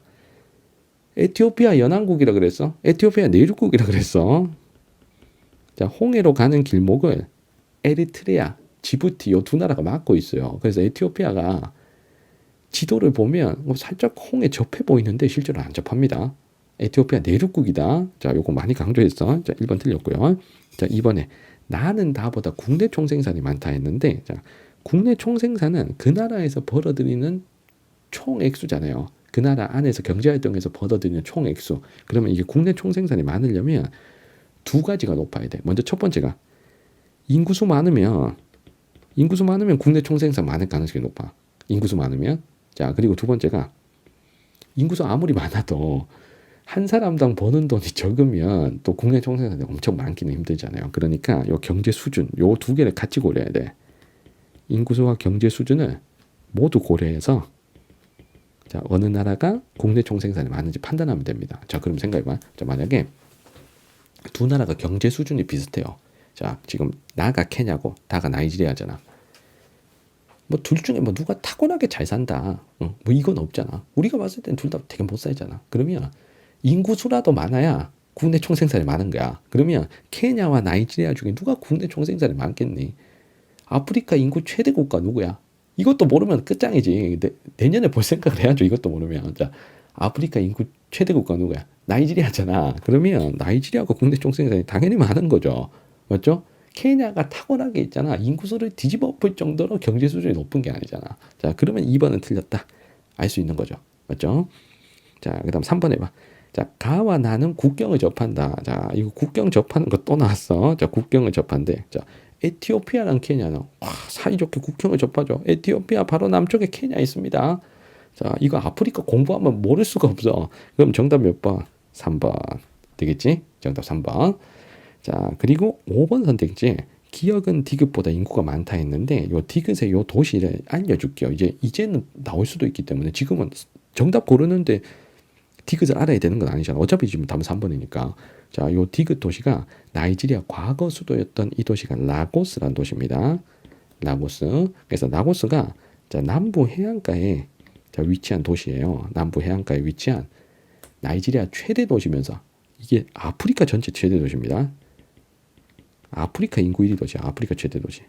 에티오피아 연안국이라 그랬어. 에티오피아 내륙국이라 그랬어. 자, 홍해로 가는 길목을 에리트레아, 지부티 요 두 나라가 막고 있어요. 그래서 에티오피아가 지도를 보면 살짝 홍해 접해 보이는데 실제로 안 접합니다. 에티오피아 내륙국이다. 자, 요거 많이 강조했어. 자, 1번 틀렸고요. 자, 2번에 나는 다보다 국내 총생산이 많다 했는데, 자, 국내 총생산은 그 나라에서 벌어들이는 총액수잖아요. 그 나라 안에서 경제활동에서 벌어들이는 총액수. 그러면 이게 국내 총생산이 많으려면 두 가지가 높아야 돼. 먼저 첫 번째가 인구수 많으면 국내 총생산 많을 가능성이 높아. 인구수 많으면. 자, 그리고 두 번째가 인구수 아무리 많아도 한 사람당 버는 돈이 적으면 또 국내 총생산이 엄청 많기는 힘들잖아요. 그러니까 요 경제 수준, 요 두 개를 같이 고려해야 돼. 인구수와 경제 수준을 모두 고려해서, 자, 어느 나라가 국내 총생산이 많은지 판단하면 됩니다. 자, 그럼 생각해봐. 자, 만약에 두 나라가 경제 수준이 비슷해요. 자, 지금 나가 케냐고 다가 나이지리아잖아. 뭐 둘 중에 뭐 누가 타고나게 잘 산다. 뭐 이건 없잖아. 우리가 봤을 땐 둘 다 되게 못 살잖아. 그러면 인구수라도 많아야 국내 총생산이 많은 거야. 그러면 케냐와 나이지리아 중에 누가 국내 총생산이 많겠니? 아프리카 인구 최대 국가 누구야? 이것도 모르면 끝장이지. 내년에 볼 생각을 해야죠. 이것도 모르면. 자, 아프리카 인구 최대 국가 누구야? 나이지리아잖아. 그러면 나이지리아가 국내 총생산이 당연히 많은 거죠. 맞죠? 케냐가 타고나게 있잖아. 인구수를 뒤집어 엎을 정도로 경제 수준이 높은 게 아니잖아. 자, 그러면 2번은 틀렸다. 알 수 있는 거죠. 맞죠? 자, 그 다음 3번 해봐. 자, 가와 나는 국경을 접한다. 자, 이거 국경 접하는 거 또 나왔어. 자, 국경을 접한대. 자, 에티오피아랑 케냐는 사이좋게 국경을 접하죠. 에티오피아 바로 남쪽에 케냐 있습니다. 자, 이거 아프리카 공부하면 모를 수가 없어. 그럼 정답 몇 번? 3번. 되겠지? 정답 3번. 자, 그리고 5번 선택지. 기억은 디귿보다 인구가 많다 했는데 요 디귿의 요 도시를 알려줄게요. 이제는 나올 수도 있기 때문에 지금은 정답 고르는데 디귿을 알아야 되는 건 아니잖아. 어차피 지금 답은 3번이니까. 자, 요 디귿 도시가 나이지리아 과거 수도였던 이 도시가 라고스라는 도시입니다. 라고스. 그래서 라고스가 자, 남부 해안가에 자, 위치한 도시예요. 남부 해안가에 위치한 나이지리아 최대 도시면서 이게 아프리카 전체 최대 도시입니다. 아프리카 인구 1위 도시, 아프리카 최대 도시.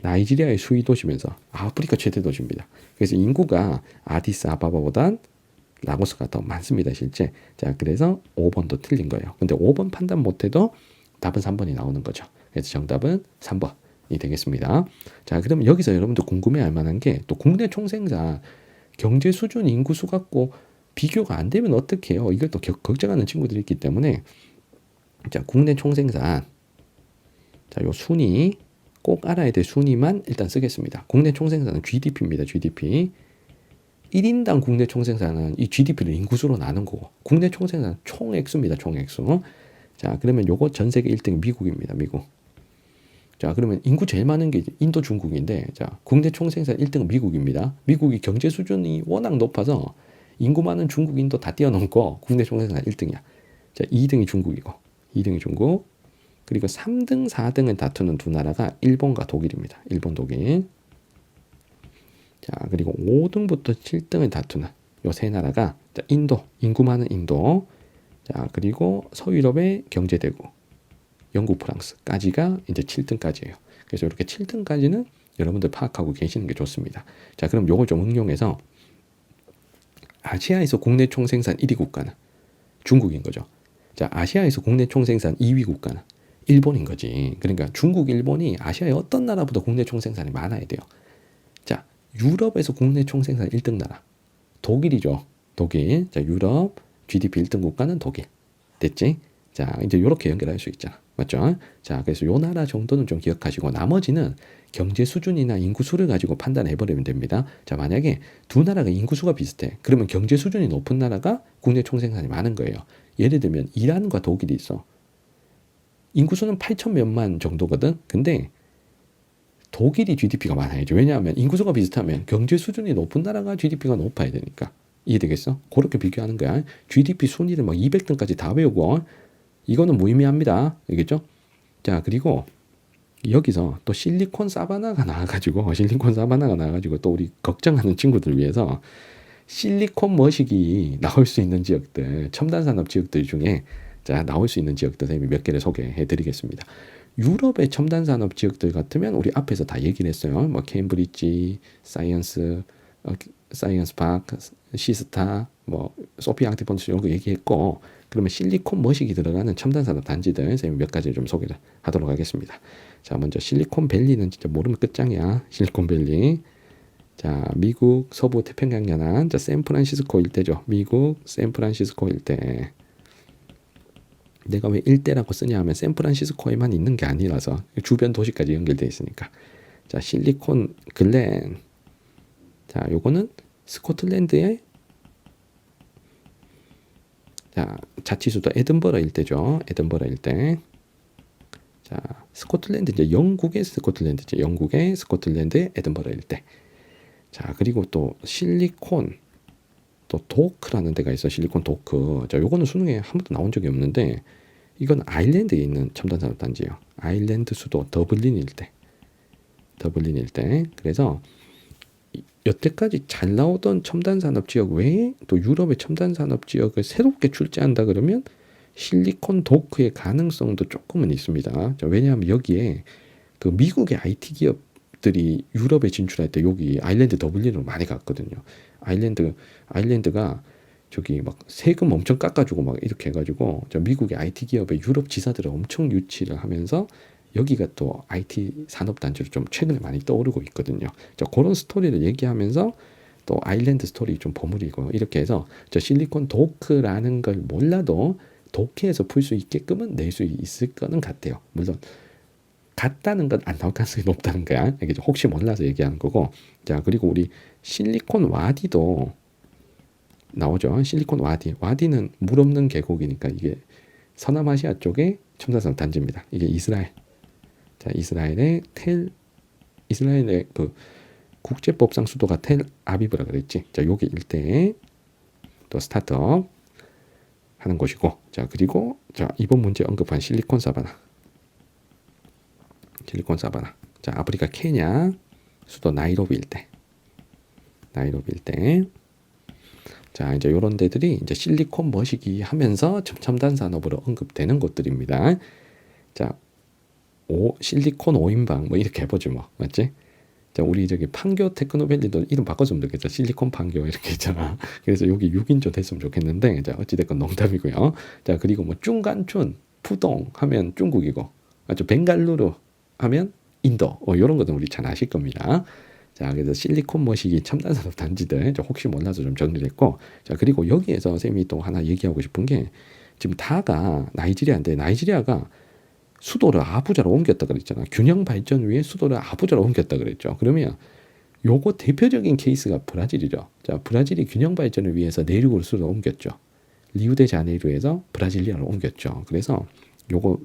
나이지리아의 수위 도시면서 아프리카 최대 도시입니다. 그래서 인구가 아디스아바바보단 라고스가 더 많습니다, 실제. 자, 그래서 5번도 틀린 거예요. 근데 5번 판단 못해도 답은 3번이 나오는 거죠. 그래서 정답은 3번이 되겠습니다. 자, 그럼 여기서 여러분들 궁금해할 만한 게 또 국내 총생산 경제 수준 인구수 갖고 비교가 안 되면 어떻게 해요? 이걸 또 걱정하는 친구들이 있기 때문에 자, 국내 총생산. 자, 요 순위 꼭 알아야 될 순위만 일단 쓰겠습니다. 국내 총생산은 GDP입니다. GDP. 1인당 국내 총생산은 이 GDP를 인구수로 나눈 거고 국내 총생산은 총액수입니다. 총액수. 자, 그러면 요거 전 세계 1등이 미국입니다. 미국. 자, 그러면 인구 제일 많은 게 인도, 중국인데 자, 국내 총생산 1등은 미국입니다. 미국이 경제 수준이 워낙 높아서 인구 많은 중국, 인도 다 뛰어넘고 국내 총생산 1등이야. 자, 2등이 중국이고 2등이 중국. 그리고 3등, 4등을 다투는 두 나라가 일본과 독일입니다. 일본, 독일. 자, 그리고 5등부터 7등을 다투는 요 세 나라가 자, 인도, 인구 많은 인도. 자, 그리고 서유럽의 경제대국, 영국, 프랑스까지가 이제 7등까지예요. 그래서 이렇게 7등까지는 여러분들 파악하고 계시는 게 좋습니다. 자, 그럼 요걸 좀 응용해서 아시아에서 국내 총생산 1위 국가는 중국인 거죠. 자, 아시아에서 국내 총생산 2위 국가는 일본인 거지. 그러니까 중국, 일본이 아시아의 어떤 나라보다 국내 총생산이 많아야 돼요. 자, 유럽에서 국내 총생산 1등 나라 독일이죠. 독일. 자, 유럽 GDP 1등 국가는 독일. 됐지? 자, 이제 이렇게 연결할 수 있잖아. 맞죠? 자, 그래서 요 나라 정도는 좀 기억하시고 나머지는 경제 수준이나 인구수를 가지고 판단해 버리면 됩니다. 자, 만약에 두 나라가 인구수가 비슷해. 그러면 경제 수준이 높은 나라가 국내 총생산이 많은 거예요. 예를 들면 이란과 독일이 있어. 인구수는 8천 몇만 정도거든. 근데 독일이 GDP가 많아야죠. 왜냐하면 인구수가 비슷하면 경제 수준이 높은 나라가 GDP가 높아야 되니까. 이해되겠어? 그렇게 비교하는 거야. GDP 순위를 막 200등까지 다 외우고 이거는 무의미합니다. 알겠죠? 자, 그리고 여기서 또 실리콘 사바나가 나와가지고 또 우리 걱정하는 친구들 위해서 실리콘 머시기 나올 수 있는 지역들, 첨단 산업 지역들 중에 자, 나올 수 있는 지역들 선생님이 몇 개를 소개해 드리겠습니다. 유럽의 첨단 산업 지역들 같으면 우리 앞에서 다 얘기를 했어요. 뭐 케임브리지, 사이언스 파크, 시스타, 뭐 소피아 앙티폰스 이런 거 얘기했고, 그러면 실리콘 머시기 들어가는 첨단 산업 단지들 선생님이 몇 가지 좀 소개를 하도록 하겠습니다. 자, 먼저 실리콘밸리는 진짜 모르면 끝장이야. 실리콘밸리. 자, 미국 서부 태평양 연안, 자, 샌프란시스코 일대죠. 미국 샌프란시스코 일대. 내가 왜 일대라고 쓰냐 하면 샌프란시스코에만 있는 게 아니라서 주변 도시까지 연결되어 있으니까. 자, 실리콘 글렌. 자, 요거는 스코틀랜드의 자, 자치수도 에든버러 일대죠. 에든버러 일대. 자, 스코틀랜드 이제 영국의 스코틀랜드죠. 영국의 스코틀랜드의 에든버러 일대. 자, 그리고 또 실리콘 또 도크라는 데가 있어. 실리콘 도크. 자, 요거는 수능에 한 번도 나온 적이 없는데 이건 아일랜드에 있는 첨단 산업 단지예요. 아일랜드 수도 더블린 일대. 더블린 일대. 그래서 여태까지 잘 나오던 첨단 산업 지역 외에 또 유럽의 첨단 산업 지역을 새롭게 출제한다 그러면 실리콘 도크의 가능성도 조금은 있습니다. 자, 왜냐하면 여기에 그 미국의 IT 기업들이 유럽에 진출할 때 여기 아일랜드 더블린으로 많이 갔거든요. 아일랜드가 저기 막 세금 엄청 깎아주고 막 이렇게 해가지고 저 미국의 IT 기업의 유럽 지사들을 엄청 유치를 하면서 여기가 또 IT 산업단지로 좀 최근에 많이 떠오르고 있거든요. 자, 그런 스토리를 얘기하면서 또 아일랜드 스토리 좀 버무리고 이렇게 해서 저 실리콘 도크라는 걸 몰라도 도쿄에서 풀 수 있게끔은 낼 수 있을 거는 같아요. 물론 같다는 건 안 나올 가능성이 높다는 거야. 이게 혹시 몰라서 얘기하는 거고. 자, 그리고 우리 실리콘 와디도 나오죠. 실리콘 와디는 물 없는 계곡이니까 이게 서남아시아 쪽의 첨단산업 단지입니다. 이게 이스라엘. 자, 이스라엘의 그 국제법상 수도가 텔 아비브라 그랬지. 자, 여기 일대에 또 스타트업 하는 곳이고. 자, 그리고 자, 이번 문제 언급한 실리콘 사바나. 자, 아프리카 케냐 수도 나이로비 일대. 자, 이제 요런 데들이 이제 실리콘 머시기 하면서 첨단 산업으로 언급되는 곳들입니다. 자, 실리콘 5인방 뭐 이렇게 해보지 뭐. 맞지? 자, 우리 저기 판교 테크노밸리도 이름 바꿔주면 되겠죠. 실리콘 판교 이렇게 있잖아. 그래서 여기 6인조 됐으면 좋겠는데, 자, 어찌됐건 농담이고요. 자, 그리고 뭐 중간춘, 푸동 하면 중국이고, 맞죠? 벵갈루루 하면 인도. 이런 것도 우리 잘 아실 겁니다. 자, 그래서 실리콘 머시기 첨단 산업 단지들 혹시 몰라서 좀 정리를 했고, 자, 그리고 여기에서 선생님이 또 하나 얘기하고 싶은 게 지금 다가 나이지리아인데 나이지리아가 수도를 아부자로 옮겼다 그랬잖아. 균형 발전 위에 수도를 아부자로 옮겼다 그랬죠. 그러면 요거 대표적인 케이스가 브라질이죠. 자, 브라질이 균형 발전을 위해서 내륙으로 수도를 옮겼죠. 리우데자네이루에서 브라질리아로 옮겼죠. 그래서 요거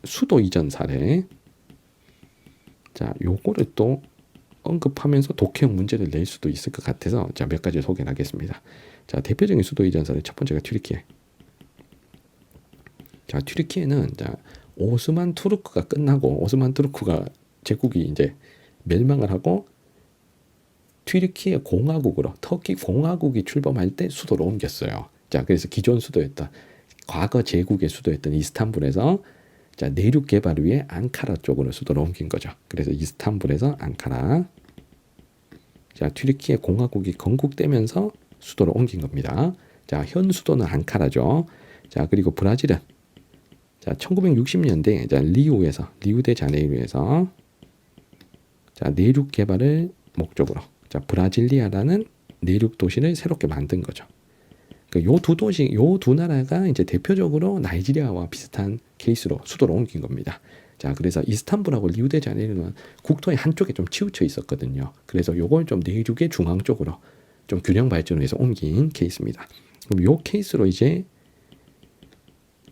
수도 이전 사례, 자, 요거를 또 언급하면서 독해형 문제를 낼 수도 있을 것 같아서 자, 몇 가지 소개를 하겠습니다. 자, 대표적인 수도 이전 사례 첫 번째가 튀르키예. 자, 튀르키예는 자, 오스만 투르크가 끝나고 오스만 투르크가 제국이 이제 멸망을 하고 튀르키예 공화국으로 터키 공화국이 출범할 때 수도를 옮겼어요. 자, 그래서 기존 수도였던 과거 제국의 수도였던 이스탄불에서 자, 내륙 개발 위해 앙카라 쪽으로 수도를 옮긴 거죠. 그래서 이스탄불에서 앙카라. 자, 튀르키예 공화국이 건국되면서 수도를 옮긴 겁니다. 자, 현 수도는 앙카라죠. 자, 그리고 브라질은 자, 1960년대 자, 리우데자네이루에서 자, 내륙 개발을 목적으로 자, 브라질리아라는 내륙 도시를 새롭게 만든 거죠. 요 두 도시, 요 두 나라가 이제 대표적으로 나이지리아와 비슷한 케이스로 수도를 옮긴 겁니다. 자, 그래서 이스탄불하고 리우데자네이루는 국토의 한쪽에 좀 치우쳐 있었거든요. 그래서 요걸 좀 내륙의 중앙 쪽으로 좀 균형 발전을 해서 옮긴 케이스입니다. 그럼 요 케이스로 이제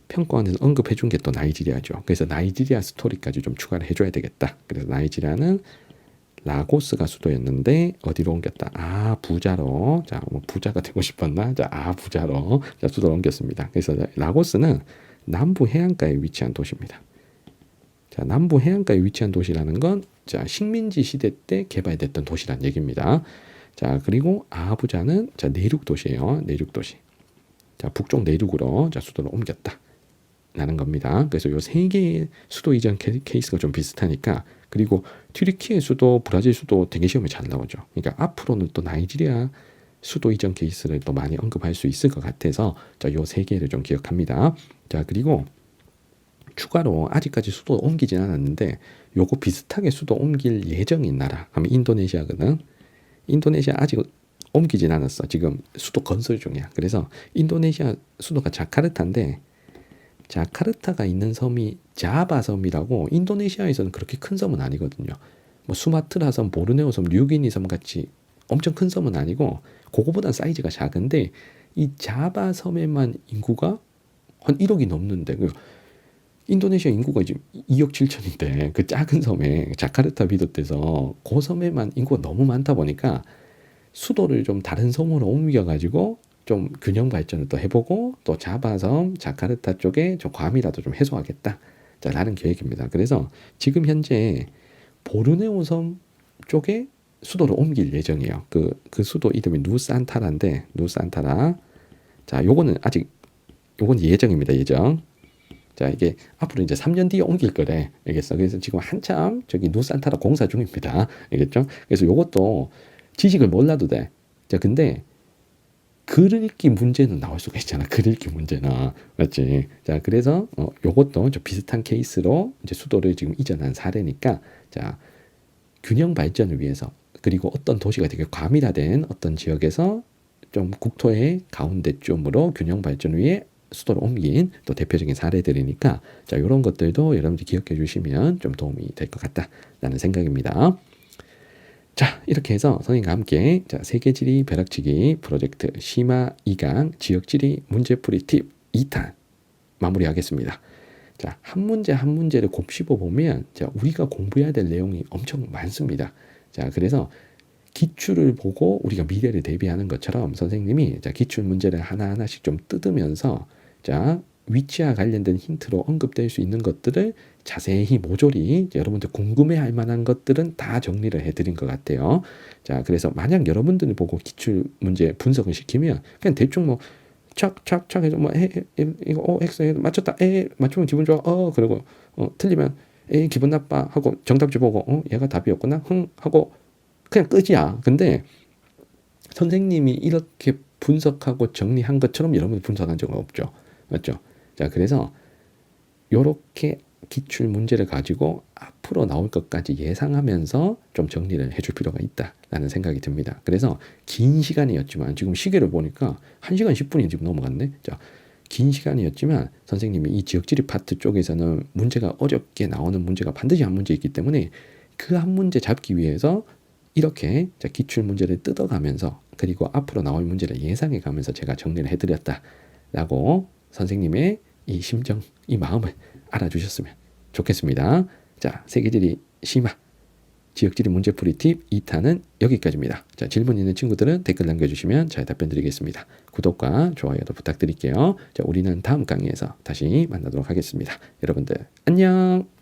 평가원에서 언급해 준 게 또 나이지리아죠. 그래서 나이지리아 스토리까지 좀 추가를 해줘야 되겠다. 그래서 나이지리아는 라고스가 수도였는데 어디로 옮겼다? 아부자로. 자, 뭐 부자가 되고 싶었나? 자, 아부자로 자, 수도를 옮겼습니다. 그래서 라고스는 남부 해안가에 위치한 도시입니다. 자, 남부 해안가에 위치한 도시라는 건 자, 식민지 시대 때 개발됐던 도시란 얘기입니다. 자, 그리고 아부자는 자, 내륙 도시예요. 내륙 도시. 자, 북쪽 내륙으로 자, 수도를 옮겼다. 라는 겁니다. 그래서 요 세 개의 수도 이전 케이스가 좀 비슷하니까 그리고 튀르키예 수도, 브라질 수도 되게 시험에 잘 나오죠. 그러니까 앞으로는 또 나이지리아 수도 이전 케이스를 또 많이 언급할 수 있을 것 같아서 자, 요 세 개를 좀 기억합니다. 자, 그리고 추가로 아직까지 수도 옮기진 않았는데 요거 비슷하게 수도 옮길 예정인 나라 하면 인도네시아거든. 인도네시아 아직 옮기진 않았어. 지금 수도 건설 중이야. 그래서 인도네시아 수도가 자카르타인데 자카르타가 있는 섬이 자바 섬이라고 인도네시아에서는 그렇게 큰 섬은 아니거든요. 뭐 수마트라 섬, 보르네오 섬, 뉴기니 섬 같이 엄청 큰 섬은 아니고 그거보단 사이즈가 작은데 이 자바 섬에만 인구가 한 1억이 넘는데 인도네시아 인구가 지금 2억 7천인데 그 작은 섬에 자카르타 비롯돼서 그 섬에만 인구가 너무 많다 보니까 수도를 좀 다른 섬으로 옮겨가지고 좀 균형 발전을 또 해보고 또 자바섬, 자카르타 쪽에 좀 과밀화도 좀 해소하겠다. 자, 라는 계획입니다. 그래서 지금 현재 보르네오 섬 쪽에 수도를 옮길 예정이에요. 그 수도 이름이 누산타라인데 누산타라. 자, 요거는 아직 요건 예정입니다. 예정. 자, 이게 앞으로 이제 3년 뒤에 옮길 거래. 알겠어? 그래서 지금 한참 저기 누산타라 공사 중입니다. 알겠죠? 그래서 요것도 지식을 몰라도 돼. 자, 근데 글 읽기 문제는 나올 수가 있잖아. 글 읽기 문제는. 맞지? 자, 그래서 요것도 좀 비슷한 케이스로 이제 수도를 지금 이전한 사례니까 자, 균형 발전을 위해서 그리고 어떤 도시가 되게 과밀화된 어떤 지역에서 좀 국토의 가운데쯤으로 균형 발전을 위해 수도를 옮긴 또 대표적인 사례들이니까 자, 요런 것들도 여러분들이 기억해 주시면 좀 도움이 될 것 같다라는 생각입니다. 자, 이렇게 해서 선생님과 함께 자, 세계지리 벼락치기 프로젝트 심화 2강 지역지리 문제풀이 팁 2탄 마무리하겠습니다. 자, 한 문제 한 문제를 곱씹어 보면 자, 우리가 공부해야 될 내용이 엄청 많습니다. 자, 그래서 기출을 보고 우리가 미래를 대비하는 것처럼 선생님이 자, 기출 문제를 하나하나씩 좀 뜯으면서 자, 위치와 관련된 힌트로 언급될 수 있는 것들을 자세히 모조리 여러분들 궁금해할 만한 것들은 다 정리를 해드린 것 같아요. 자, 그래서 만약 여러분들이 보고 기출 문제 분석을 시키면 그냥 대충 뭐 착착착 해서 뭐 이거 X 맞췄다. 맞추면 기분 좋아. 그리고 틀리면 기분 나빠 하고 정답지 보고 얘가 답이었구나. 하고 그냥 끝이야. 근데 선생님이 이렇게 분석하고 정리한 것처럼 여러분이 분석한 적은 없죠. 맞죠? 자, 그래서 요렇게 기출 문제를 가지고 앞으로 나올 것까지 예상하면서 좀 정리를 해줄 필요가 있다라는 생각이 듭니다. 그래서 긴 시간이었지만 지금 시계를 보니까 1시간 10분이 지금 넘어갔네. 자, 긴 시간이었지만 선생님이 이 지역지리 파트 쪽에서는 문제가 어렵게 나오는 문제가 반드시 한 문제 있기 때문에 그 한 문제 잡기 위해서 이렇게 기출 문제를 뜯어가면서 그리고 앞으로 나올 문제를 예상해 가면서 제가 정리를 해드렸다라고 선생님의 이 심정, 이 마음을 알아주셨으면 좋겠습니다. 자, 세계지리 심화 지역지리 문제풀이 팁 2탄은 여기까지입니다. 자, 질문 있는 친구들은 댓글 남겨주시면 잘 답변 드리겠습니다. 구독과 좋아요도 부탁드릴게요. 자, 우리는 다음 강의에서 다시 만나도록 하겠습니다. 여러분들 안녕.